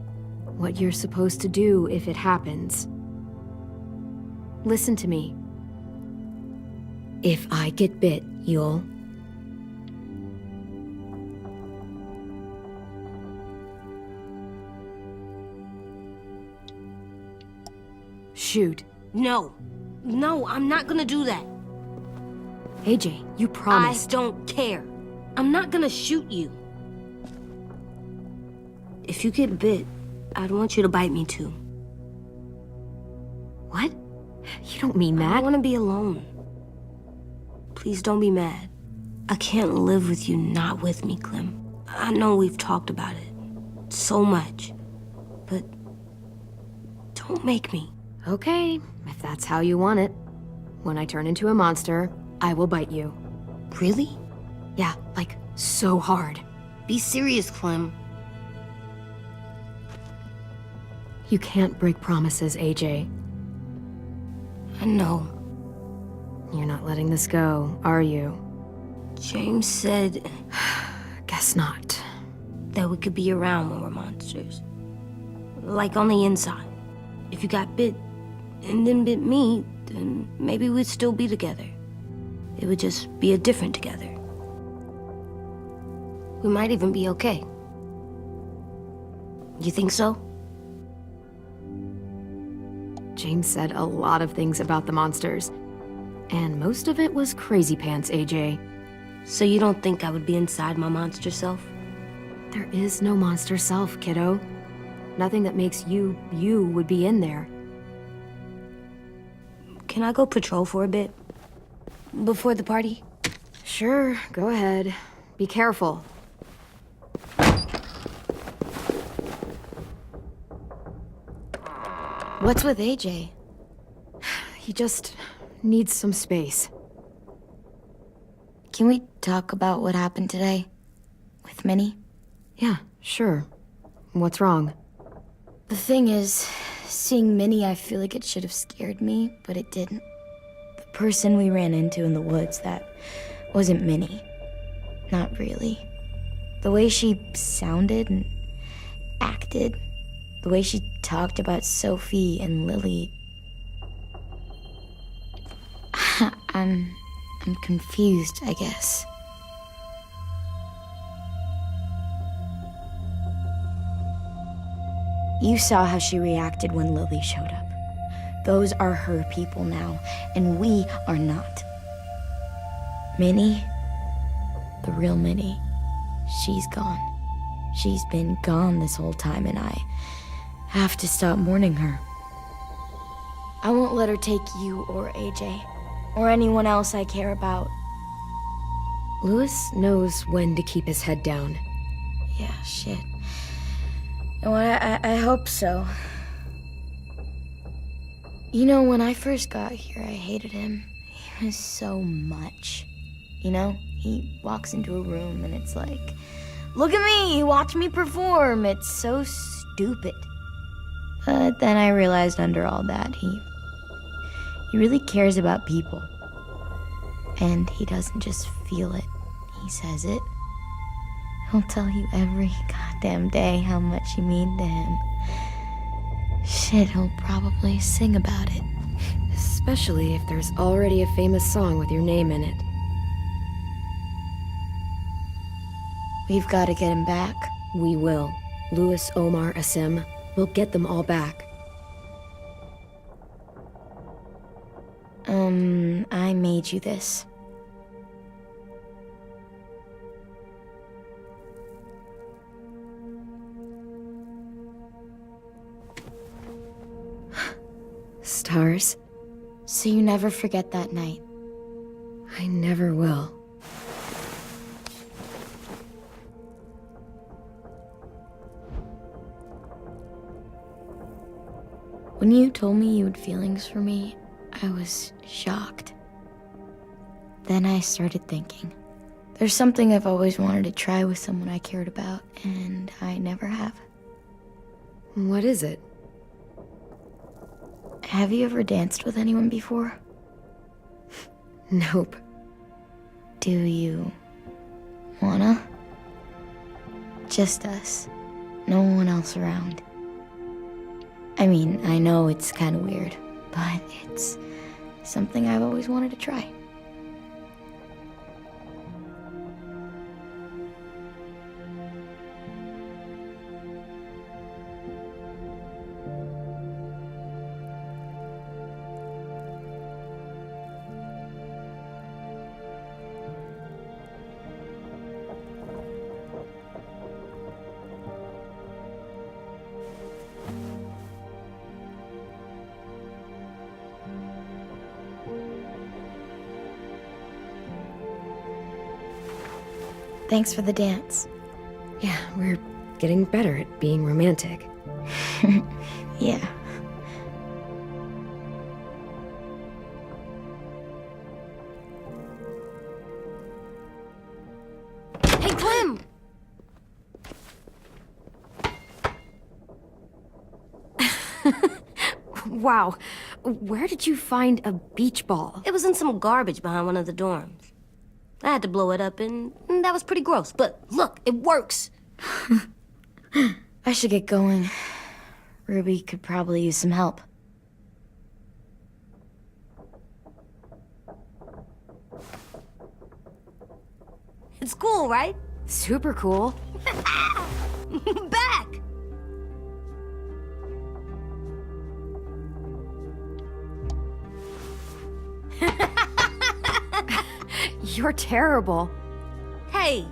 What you're supposed to do if it happens. Listen to me. If I get bit, you'll... shoot. No, I'm not gonna do that. AJ, you promised. I don't care. I'm not gonna shoot you. If you get bit, I'd want you to bite me too. What? You don't mean I that. want to be alone. Please don't be mad. I can't live with you not with me, Clem. I know we've talked about it so much, but don't make me. Okay, if that's how you want it. When I turn into a monster, I will bite you. Really? Yeah, like so hard. Be serious, Clem. You can't break promises, AJ. I know. You're not letting this go, are you? James said Guess not. that we could be around when we're monsters. Like on the inside. If you got bit and then bit me, then maybe we'd still be together. It would just be a different together. We might even be okay. You think so? James said a lot of things about the monsters. And most of it was crazy pants, AJ. So you don't think I would be inside my monster self? There is no monster self, kiddo. Nothing that makes you, you would be in there. Can I go patrol for a bit? Before the party? Sure, go ahead. Be careful. What's with AJ? He just needs some space. Can we talk about what happened today? With Minnie? Yeah, sure. What's wrong? The thing is, seeing Minnie, I feel like it should have scared me, but it didn't. The person we ran into in the woods, that wasn't Minnie. Not really. The way she sounded and acted, the way she talked about Sophie and Lily. I'm confused, I guess. You saw how she reacted when Lily showed up. Those are her people now, and we are not. Minnie, the real Minnie, she's gone. She's been gone this whole time, and I have to stop mourning her. I won't let her take you or AJ, or anyone else I care about. Louis knows when to keep his head down. Yeah, shit. Well, I hope so. You know, when I first got here, I hated him. He was so much. You know, he walks into a room and it's like, look at me, watch me perform. It's so stupid. But then I realized under all that, he really cares about people. And he doesn't just feel it, he says it. He'll tell you every goddamn day how much you mean to him. Shit, he'll probably sing about it. Especially if there's already a famous song with your name in it. We've got to get him back. We will. Louis, Omar, Asim. We'll get them all back. I made you this. Stars? So you never forget that night. I never will. When you told me you had feelings for me, I was shocked. Then I started thinking. There's something I've always wanted to try with someone I cared about, and I never have. What is it? Have you ever danced with anyone before? Nope. Do you wanna? Just us. No one else around. I mean, I know it's kind of weird, but it's something I've always wanted to try. Thanks for the dance. Yeah, we're getting better at being romantic. Yeah. Hey, Clem! Wow, where did you find a beach ball? It was in some garbage behind one of the dorms. I had to blow it up, and that was pretty gross. But look, it works. I should get going. Ruby could probably use some help. It's cool, right? Super cool. Back! You're terrible. Hey!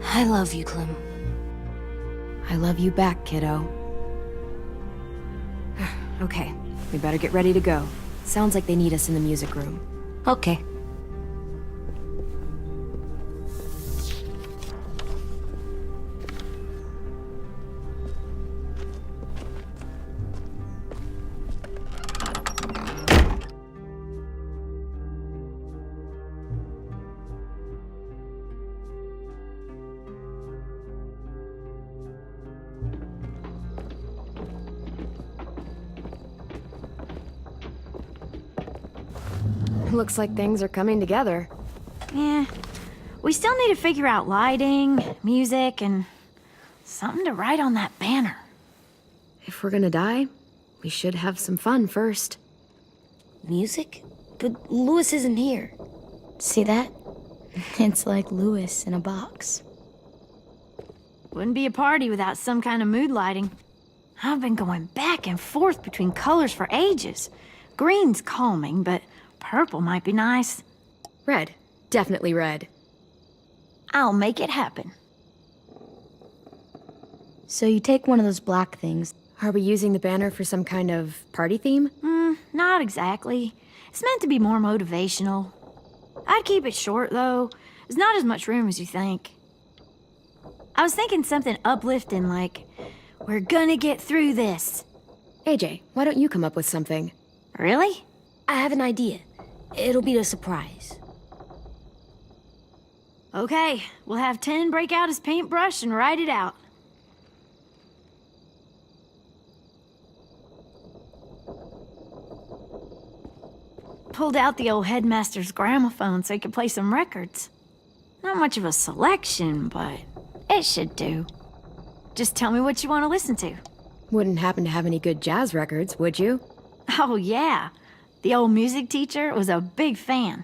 I love you, Clem. I love you back, kiddo. Okay, we better get ready to go. Sounds like they need us in the music room. Okay. Looks like things are coming together. Yeah. We still need to figure out lighting, music, and something to write on that banner. If we're gonna die, we should have some fun first. Music? But Lewis isn't here. See that? It's like Lewis in a box. Wouldn't be a party without some kind of mood lighting. I've been going back and forth between colors for ages. Green's calming, but purple might be nice. Red. Definitely red. I'll make it happen. So you take one of those black things. Are we using the banner for some kind of party theme? Not exactly. It's meant to be more motivational. I'd keep it short, though. There's not as much room as you think. I was thinking something uplifting like, "We're gonna get through this." AJ, why don't you come up with something? Really? I have an idea. It'll be a surprise. Okay, we'll have 10 break out his paintbrush and write it out. Pulled out the old headmaster's gramophone so he could play some records. Not much of a selection, but it should do. Just tell me what you want to listen to. Wouldn't happen to have any good jazz records, would you? Oh, yeah. The old music teacher was a big fan.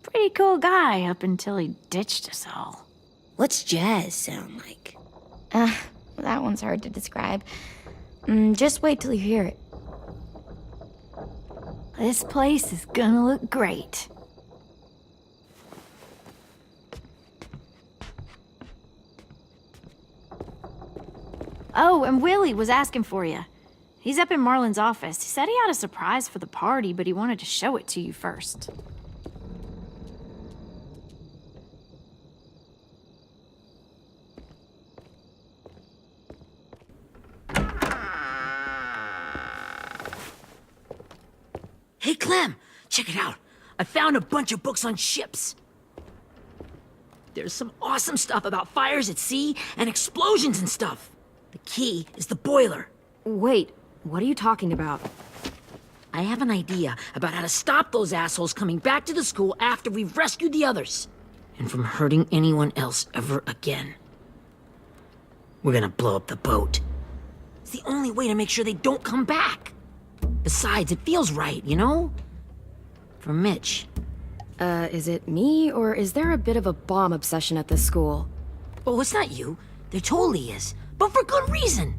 Pretty cool guy up until he ditched us all. What's jazz sound like? That one's hard to describe. Just wait till you hear it. This place is gonna look great. Oh, and Willie was asking for you. He's up in Marlin's office. He said he had a surprise for the party, but he wanted to show it to you first. Hey, Clem, check it out. I found a bunch of books on ships. There's some awesome stuff about fires at sea and explosions and stuff. The key is the boiler. Wait, what are you talking about? I have an idea about how to stop those assholes coming back to the school after we've rescued the others. And from hurting anyone else ever again. We're gonna blow up the boat. It's the only way to make sure they don't come back. Besides, it feels right, you know? For Mitch. Is it me, or is there a bit of a bomb obsession at this school? Oh, it's not you. There totally is. But for good reason.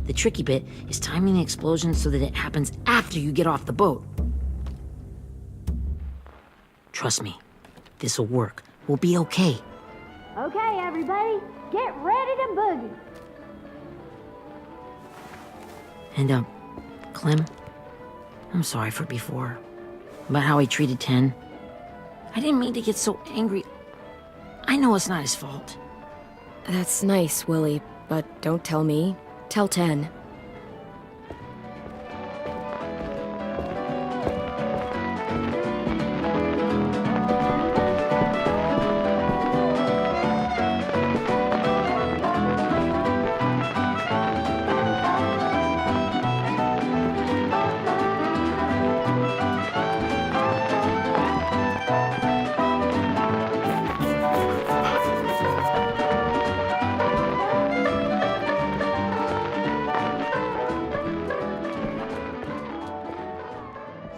The tricky bit is timing the explosion so that it happens after you get off the boat. Trust me, this'll work. We'll be okay. Okay, everybody, get ready to boogie. And, Clem, I'm sorry for before. About how he treated Ten. I didn't mean to get so angry. I know it's not his fault. That's nice, Willie, but don't tell me. Tell 10.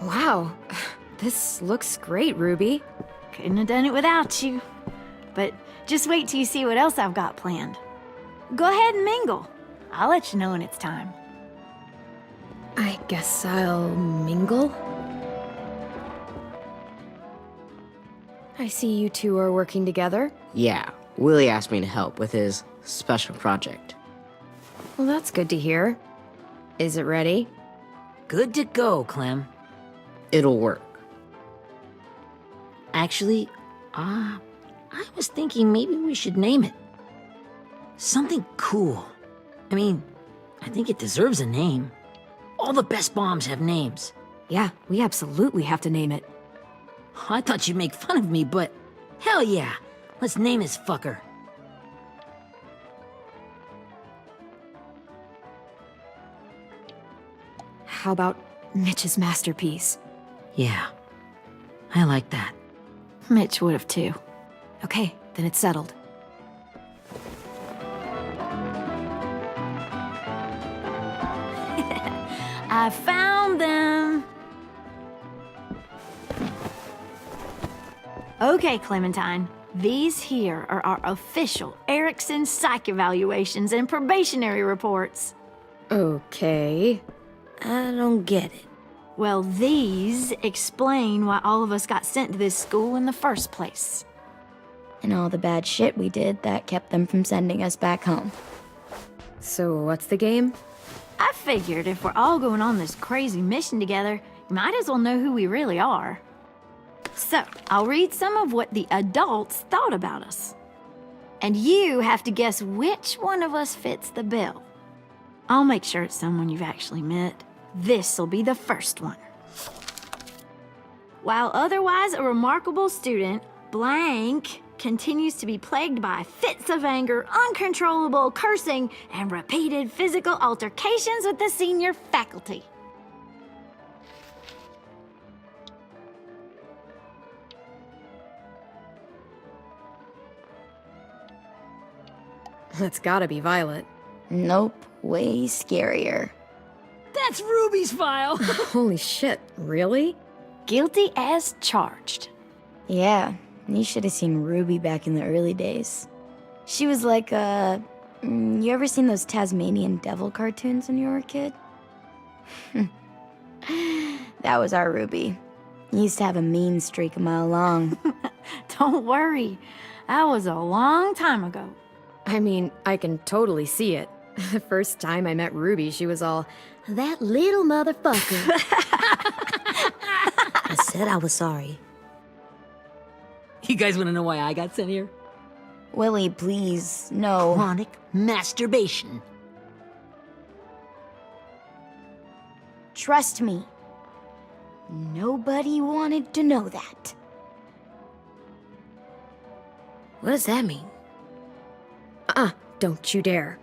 Wow, this looks great, Ruby. Couldn't have done it without you. But just wait till you see what else I've got planned. Go ahead and mingle. I'll let you know when it's time. I guess I'll mingle? I see you two are working together. Yeah, Willie asked me to help with his special project. Well, that's good to hear. Is it ready? Good to go, Clem. It'll work. Actually, I was thinking maybe we should name it. Something cool. I mean, I think it deserves a name. All the best bombs have names. Yeah, we absolutely have to name it. I thought you'd make fun of me, but hell yeah. Let's name this fucker. How about Mitch's masterpiece? Yeah, I like that. Mitch would have too. Okay, then it's settled. I found them! Okay, Clementine. These here are our official Erickson psych evaluations and probationary reports. Okay. I don't get it. Well, these explain why all of us got sent to this school in the first place. And all the bad shit we did that kept them from sending us back home. So what's the game? I figured if we're all going on this crazy mission together, you might as well know who we really are. So, I'll read some of what the adults thought about us. And you have to guess which one of us fits the bill. I'll make sure it's someone you've actually met. This'll be the first one. While otherwise a remarkable student, blank continues to be plagued by fits of anger, uncontrollable cursing, and repeated physical altercations with the senior faculty. That's gotta be Violet. Nope, way scarier. That's Ruby's file. Holy shit, really? Guilty as charged. Yeah, you should have seen Ruby back in the early days. She was like, you ever seen those Tasmanian devil cartoons when you were a kid? That was our Ruby. Used to have a mean streak a mile long. Don't worry, that was a long time ago. I mean, I can totally see it. The first time I met Ruby, she was all, "That little motherfucker." I said I was sorry. You guys want to know why I got sent here? Willie, please, no. Chronic masturbation. Trust me. Nobody wanted to know that. What does that mean? Don't you dare.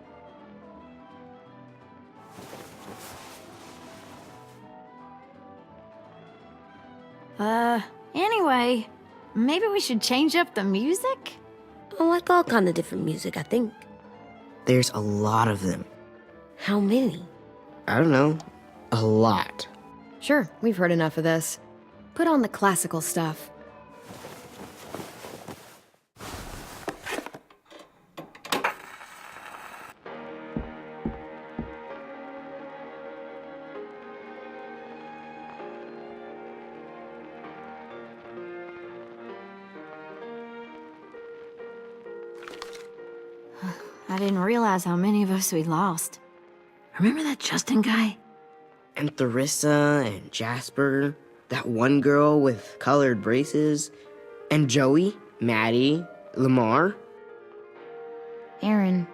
Anyway, maybe we should change up the music? I like all kind of different music, I think. There's a lot of them. How many? I don't know. A lot. Sure, we've heard enough of this. Put on the classical stuff. I didn't realize how many of us we lost. Remember that Justin guy? And Theresa and Jasper, that one girl with colored braces, and Joey, Maddie, Lamar. Erin.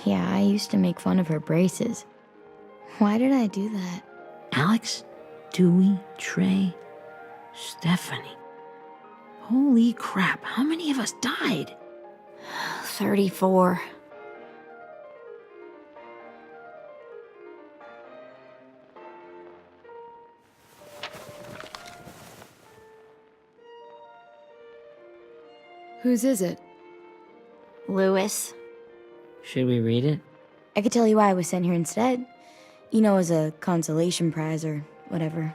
Yeah, I used to make fun of her braces. Why did I do that? Alex, Dewey, Trey, Stephanie. Holy crap, how many of us died? 34. Whose is it? Lewis. Should we read it? I could tell you why I was sent here instead. You know, as a consolation prize or whatever.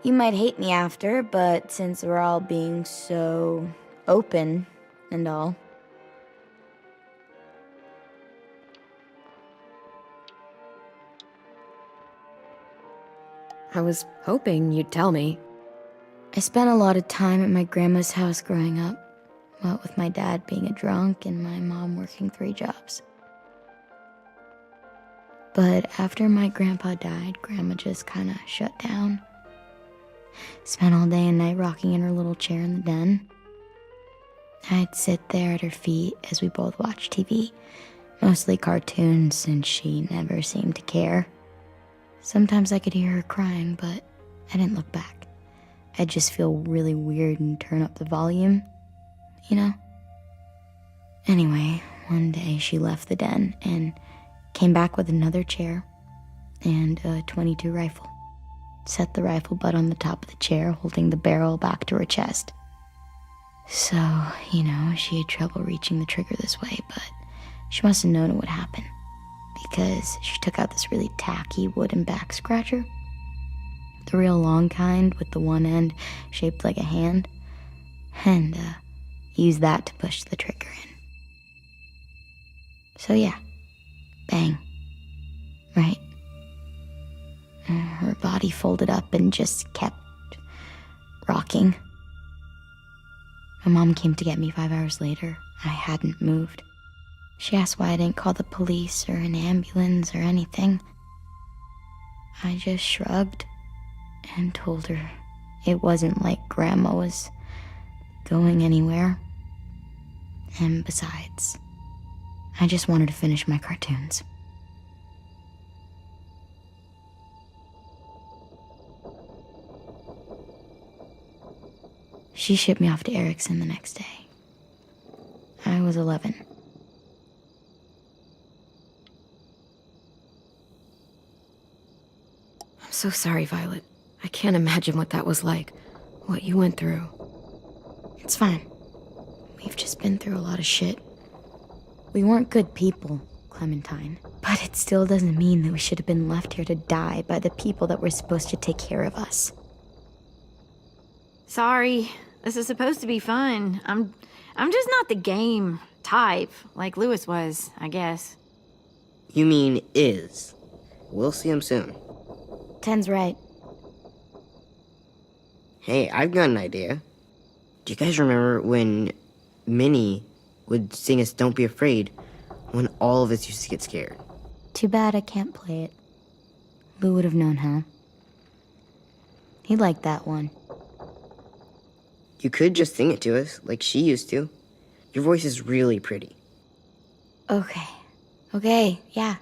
You might hate me after, but since we're all being so open and all. I was hoping you'd tell me. I spent a lot of time at my grandma's house growing up. What with my dad being a drunk and my mom working 3 jobs. But after my grandpa died, Grandma just kind of shut down. Spent all day and night rocking in her little chair in the den. I'd sit there at her feet as we both watched TV, mostly cartoons, since she never seemed to care. Sometimes I could hear her crying, but I didn't look back. I'd just feel really weird and turn up the volume, you know? Anyway, one day she left the den and came back with another chair and a .22 rifle. set the rifle butt on the top of the chair, holding the barrel back to her chest. So, she had trouble reaching the trigger this way, but she must have known it would happen, because she took out this really tacky wooden back scratcher. The real long kind with the one end shaped like a hand, and used that to push the trigger in. So yeah, bang, right? Her body folded up and just kept rocking. My mom came to get me 5 hours later. I hadn't moved. She asked why I didn't call the police or an ambulance or anything. I just shrugged and told her it wasn't like Grandma was going anywhere. And besides, I just wanted to finish my cartoons. She shipped me off to Erickson the next day. I was 11. I'm so sorry, Violet. I can't imagine what that was like, what you went through. It's fine. We've just been through a lot of shit. We weren't good people, Clementine. But it still doesn't mean that we should have been left here to die by the people that were supposed to take care of us. Sorry, this is supposed to be fun. I'm just not the game type, like Lewis was, I guess. You mean is. We'll see him soon. Ten's right. Hey, I've got an idea. Do you guys remember when Minnie would sing us Don't Be Afraid when all of us used to get scared? Too bad I can't play it. Lou would have known how. He liked that one. You could just sing it to us, like she used to. Your voice is really pretty. Okay, yeah.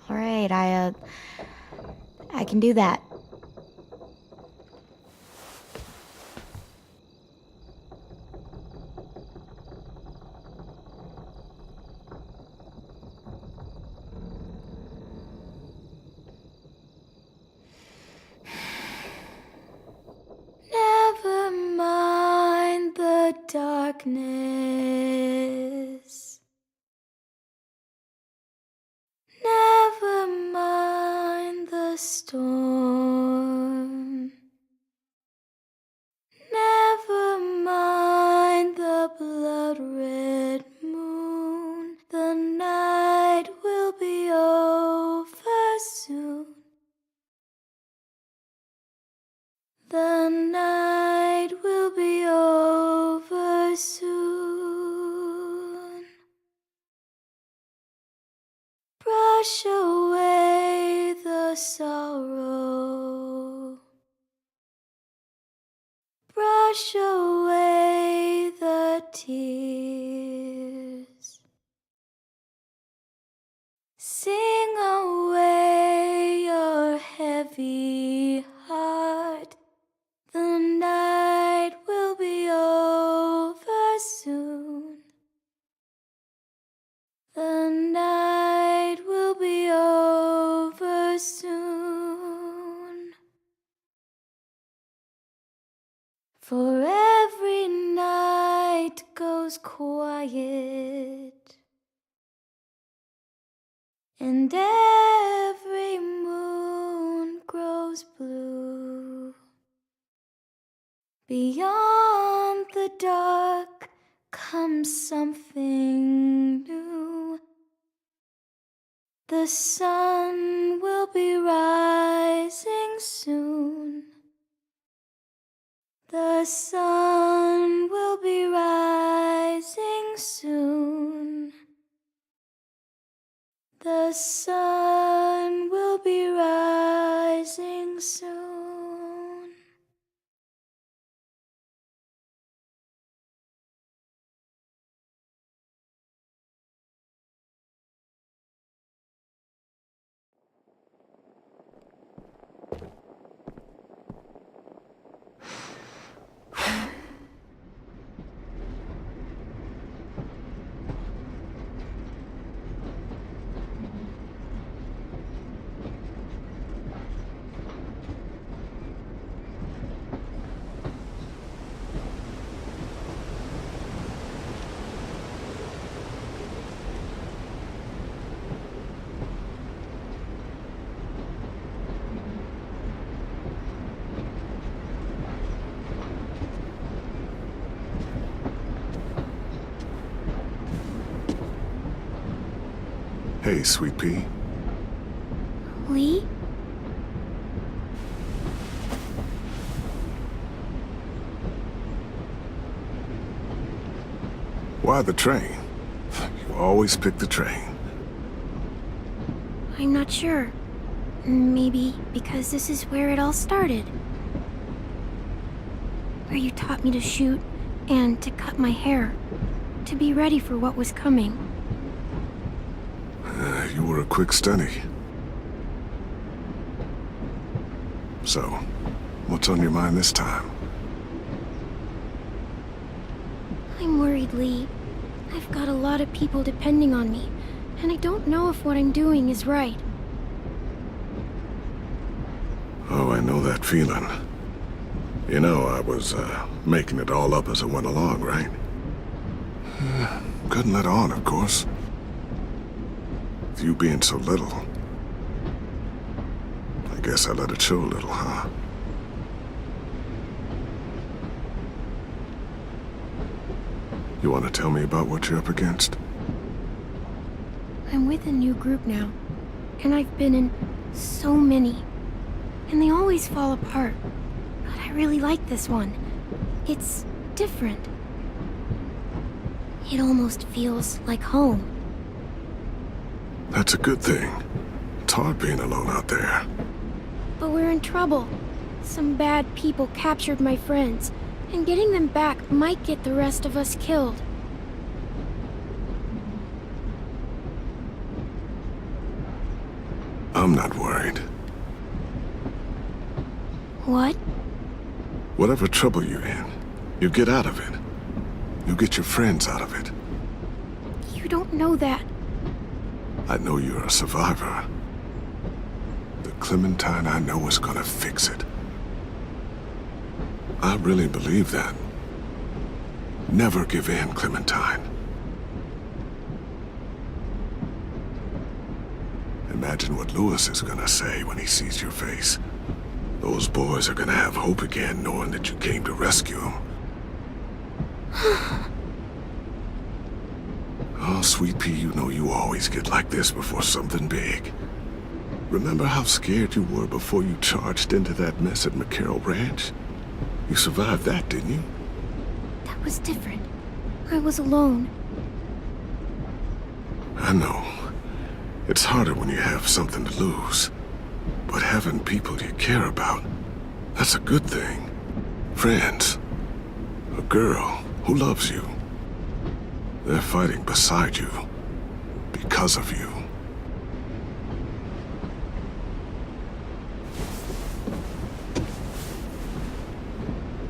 All right, I can do that. Never mind the darkness. Never mind the storm. Never mind the blood-red moon. The night will be over soon. The night will be over soon. Brush away the sorrow. Brush away the tears. Sing away your heavy heart. The night will be over soon. The night will be over soon. For every night goes quiet, and every moon grows blue. Beyond the dark comes something new. The sun will be rising soon. The sun will be rising soon. The sun will be rising soon. Hey, Sweet Pea. Lee? Why the train? You always pick the train. I'm not sure. Maybe because this is where it all started. Where you taught me to shoot and to cut my hair. To be ready for what was coming. You were a quick study. So, what's on your mind this time? I'm worried, Lee. I've got a lot of people depending on me, and I don't know if what I'm doing is right. Oh, I know that feeling. You know, I was, making it all up as I went along, right? Couldn't let on, of course. With you being so little. I guess I let it show a little, huh? You want to tell me about what you're up against? I'm with a new group now, and I've been in so many, and they always fall apart. But I really like this one. It's different. It almost feels like home. That's a good thing. It's hard being alone out there. But we're in trouble. Some bad people captured my friends, and getting them back might get the rest of us killed. I'm not worried. What? Whatever trouble you're in, you get out of it. You get your friends out of it. You don't know that. I know you're a survivor. The Clementine I know is gonna fix it. I really believe that. Never give in, Clementine. Imagine what Lewis is gonna say when he sees your face. Those boys are gonna have hope again knowing that you came to rescue them. Oh, Sweet Pea, you know you always get like this before something big. Remember how scared you were before you charged into that mess at McCarroll Ranch? You survived that, didn't you? That was different. I was alone. I know. It's harder when you have something to lose. But having people you care about, that's a good thing. Friends. A girl who loves you. They're fighting beside you. Because of you.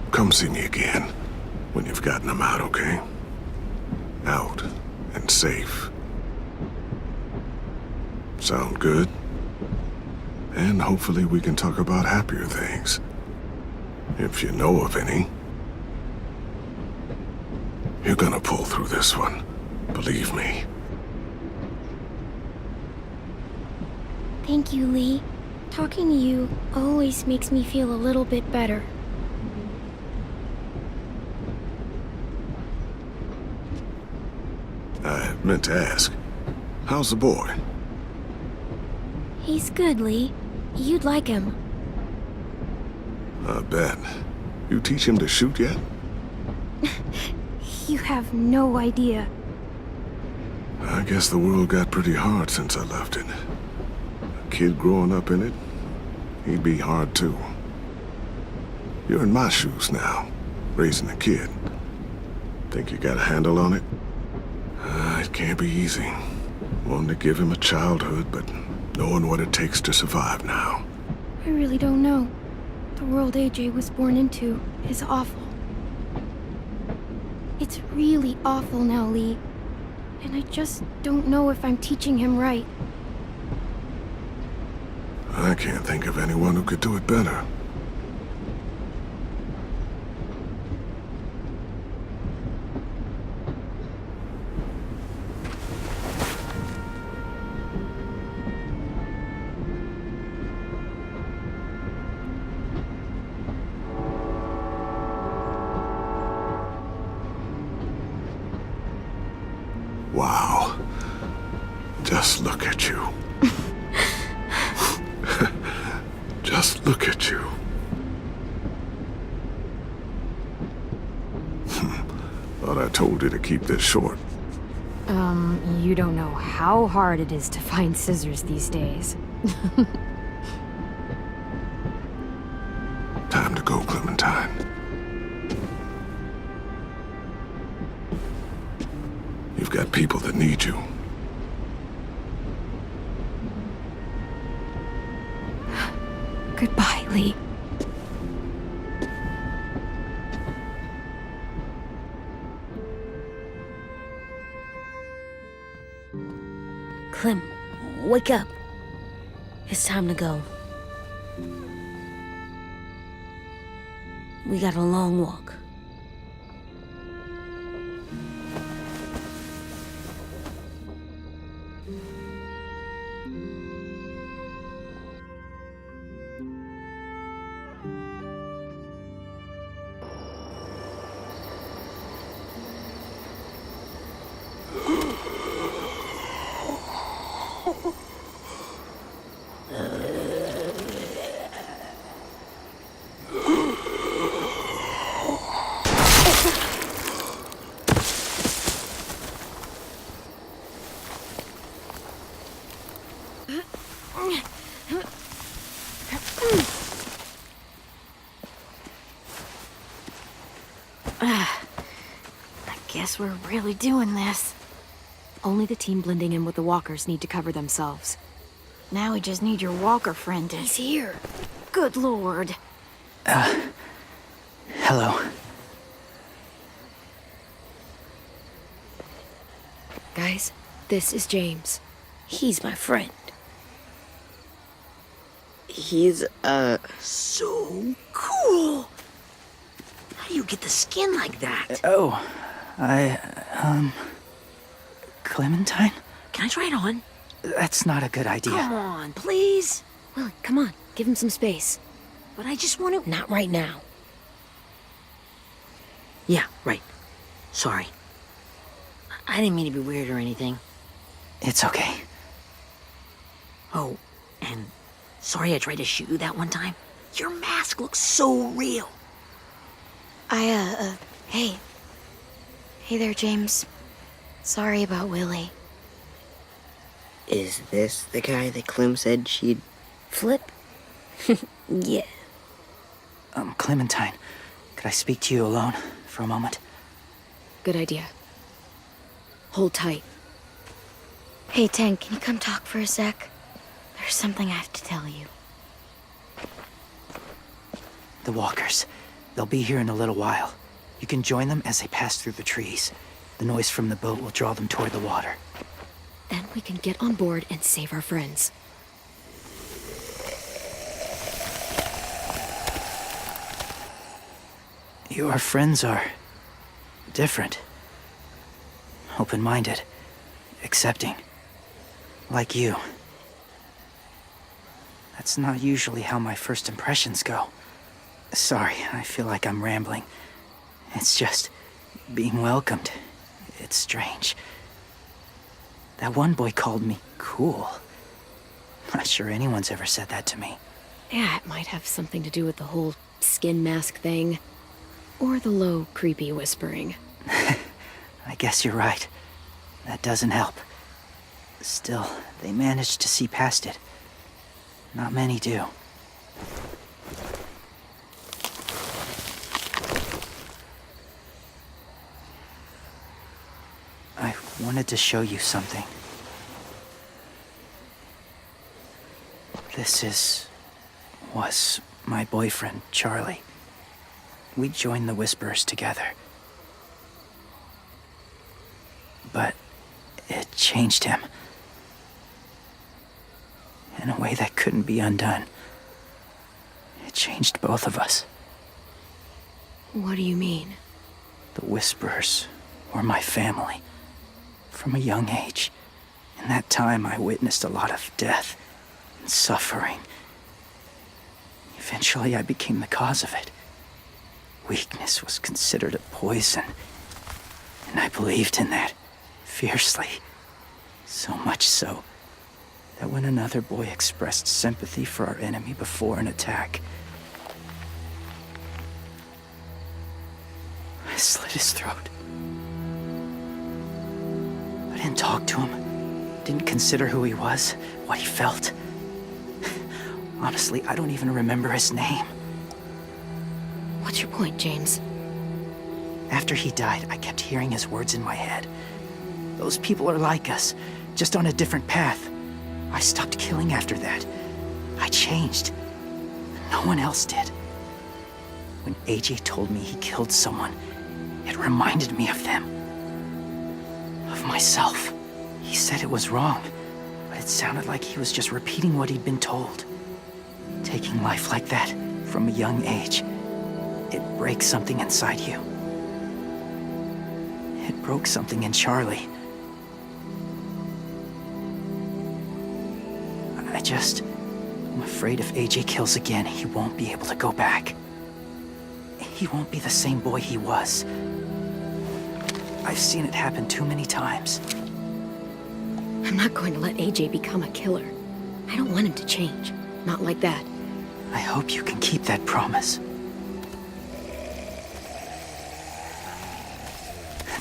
Come see me again when you've gotten them out, okay? Out and safe. Sound good? And hopefully we can talk about happier things. If you know of any. You're gonna pull through this one. Believe me. Thank you, Lee. Talking to you always makes me feel a little bit better. I meant to ask, how's the boy? He's good, Lee. You'd like him. I bet. You teach him to shoot yet? You have no idea. I guess the world got pretty hard since I left it. A kid growing up in it, he'd be hard too. You're in my shoes now, raising a kid. Think you got a handle on it? It can't be easy. Wanting to give him a childhood, but knowing what it takes to survive now. I really don't know. The world AJ was born into is awful. It's really awful now, Lee. And I just don't know if I'm teaching him right. I can't think of anyone who could do it better. Wow. Just Just look at you. Just look at you. Thought I told you to keep this short. You don't know how hard it is to find scissors these days. Time to go, Clementine. You've got people that need you. Goodbye, Lee. Clem, wake up. It's time to go. We got a long walk. Guess we're really doing this. Only the team blending in with the walkers need to cover themselves. Now we just need your walker friend to... He's here. Good lord. Hello. Guys, this is James. He's my friend. He's, so cool. How do you get the skin like that? Oh, Clementine? Can I try it on? That's not a good idea. Come on, please. Willie, come on. Give him some space. But I just want to... Not right now. Yeah, right. Sorry. I didn't mean to be weird or anything. It's okay. Oh, and sorry I tried to shoot you that one time. Your mask looks so real. Hey. Hey there, James. Sorry about Willie. Is this the guy that Clem said she'd... Flip? Yeah. Clementine, could I speak to you alone for a moment? Good idea. Hold tight. Hey, Tank, can you come talk for a sec? There's something I have to tell you. The walkers. They'll be here in a little while. You can join them as they pass through the trees. The noise from the boat will draw them toward the water. Then we can get on board and save our friends. Your friends are... different. Open-minded. Accepting. Like you. That's not usually how my first impressions go. Sorry, I feel like I'm rambling. It's just... being welcomed. It's strange. That one boy called me cool. Not sure anyone's ever said that to me. Yeah, it might have something to do with the whole skin mask thing. Or the low, creepy whispering. I guess you're right. That doesn't help. Still, they managed to see past it. Not many do. I wanted to show you something. This was my boyfriend, Charlie. We joined the Whisperers together. But it changed him. In a way that couldn't be undone. It changed both of us. What do you mean? The Whisperers were my family. From a young age. In that time, I witnessed a lot of death and suffering. Eventually, I became the cause of it. Weakness was considered a poison. And I believed in that, fiercely. So much so, that when another boy expressed sympathy for our enemy before an attack, I slit his throat. I didn't talk to him, didn't consider who he was, what he felt. Honestly, I don't even remember his name. What's your point, James? After he died, I kept hearing his words in my head. Those people are like us, just on a different path. I stopped killing after that. I changed. No one else did. When AJ told me he killed someone, it reminded me of them. Of myself. He said it was wrong, but it sounded like he was just repeating what he'd been told. Taking life like that, from a young age, it breaks something inside you. It broke something in Charlie. I'm afraid if AJ kills again, he won't be able to go back. He won't be the same boy he was. I've seen it happen too many times. I'm not going to let AJ become a killer. I don't want him to change. Not like that. I hope you can keep that promise.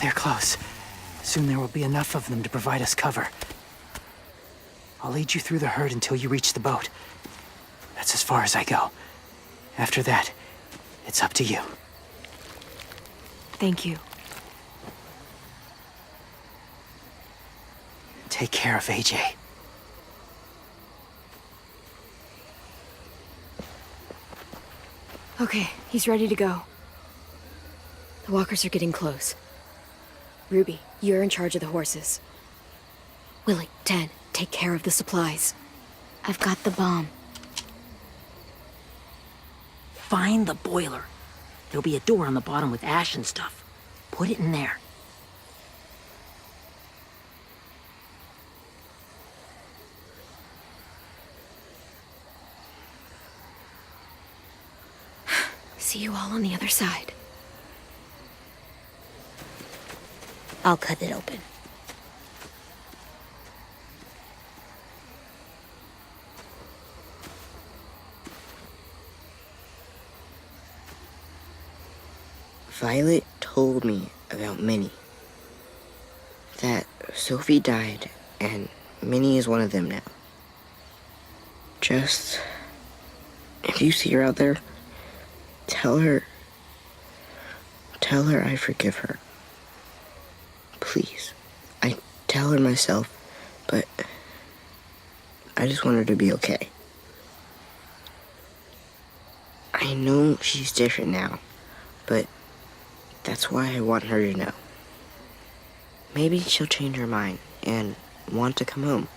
They're close. Soon there will be enough of them to provide us cover. I'll lead you through the herd until you reach the boat. That's as far as I go. After that, it's up to you. Thank you. Take care of AJ. Okay, he's ready to go. The walkers are getting close. Ruby, you're in charge of the horses. Willie, Ted, take care of the supplies. I've got the bomb. Find the boiler. There'll be a door on the bottom with ash and stuff. Put it in there. See you all on the other side. I'll cut it open. Violet told me about Minnie. That Sophie died, and Minnie is one of them now. Just, if you see her out there, tell her I forgive her. Please. I tell her myself, but I just want her to be okay. I know she's different now, but that's why I want her to know. Maybe she'll change her mind and want to come home.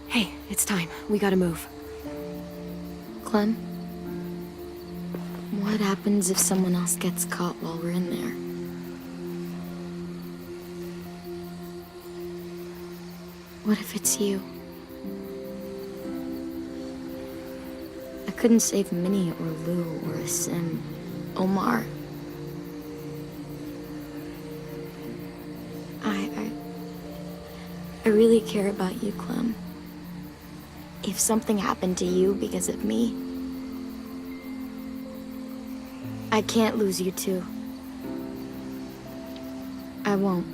Hey, it's time. We gotta move. Clem? What happens if someone else gets caught while we're in there? What if it's you? I couldn't save Minnie or Lou or Asim, Omar. I really care about you, Clem. If something happened to you because of me, I can't lose you too. I won't.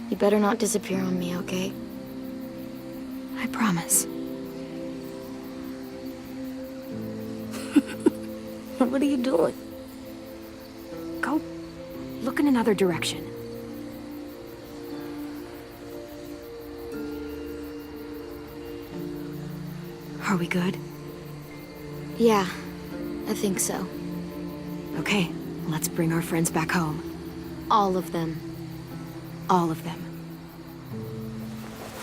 You better not disappear on me, okay? I promise. What are you doing? Go look in another direction. Are we good? Yeah, I think so. Okay, let's bring our friends back home. All of them. All of them.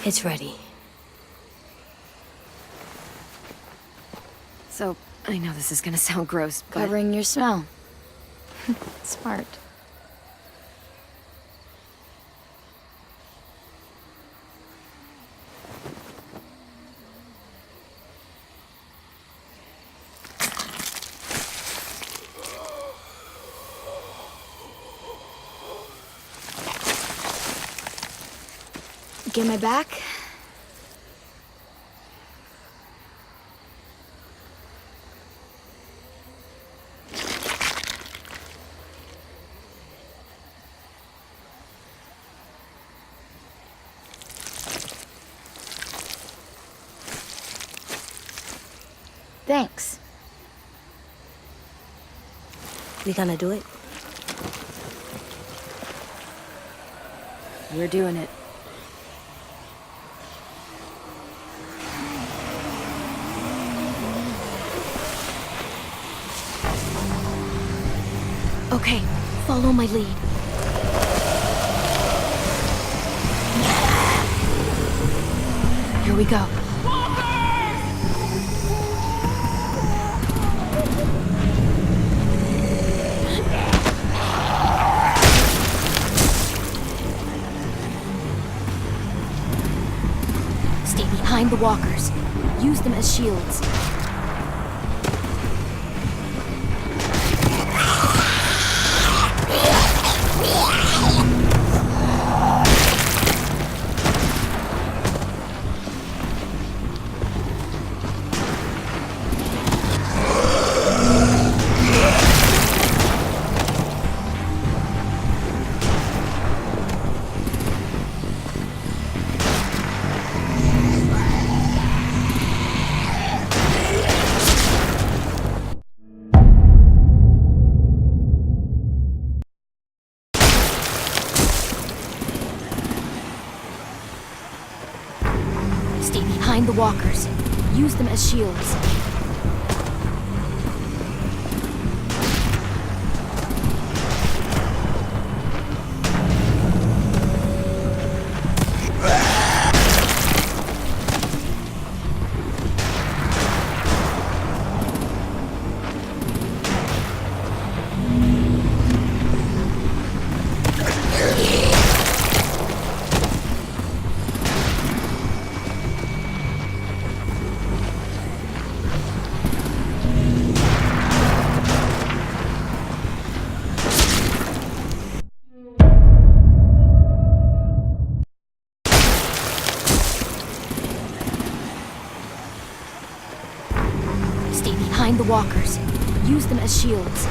It's ready. So, I know this is gonna sound gross, but... Covering your smell. Smart. Get my back? Thanks. We gonna do it? We're doing it. Okay, follow my lead. Here we go. Stay behind the walkers. Use them as shields. Stay behind the walkers. Use them as shields. Stay behind the walkers. Use them as shields.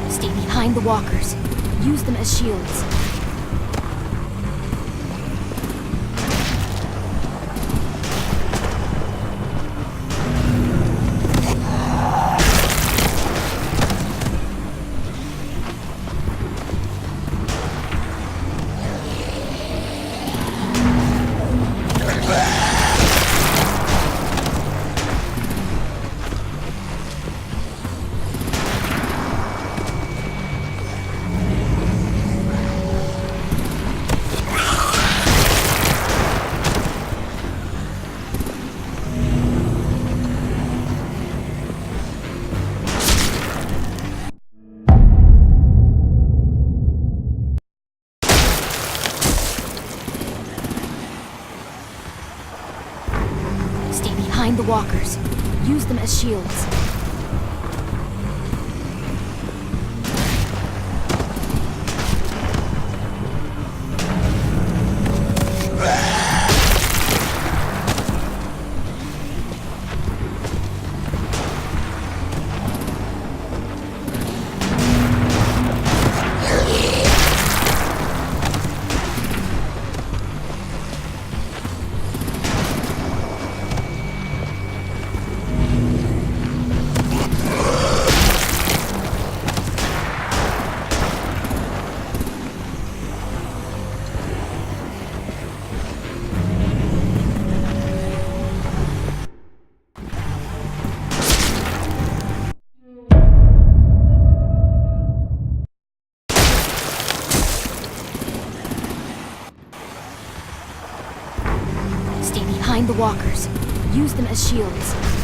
Stay behind the walkers. Use them as shields. Stay behind the walkers. Use them as shields. Find the walkers. Use them as shields.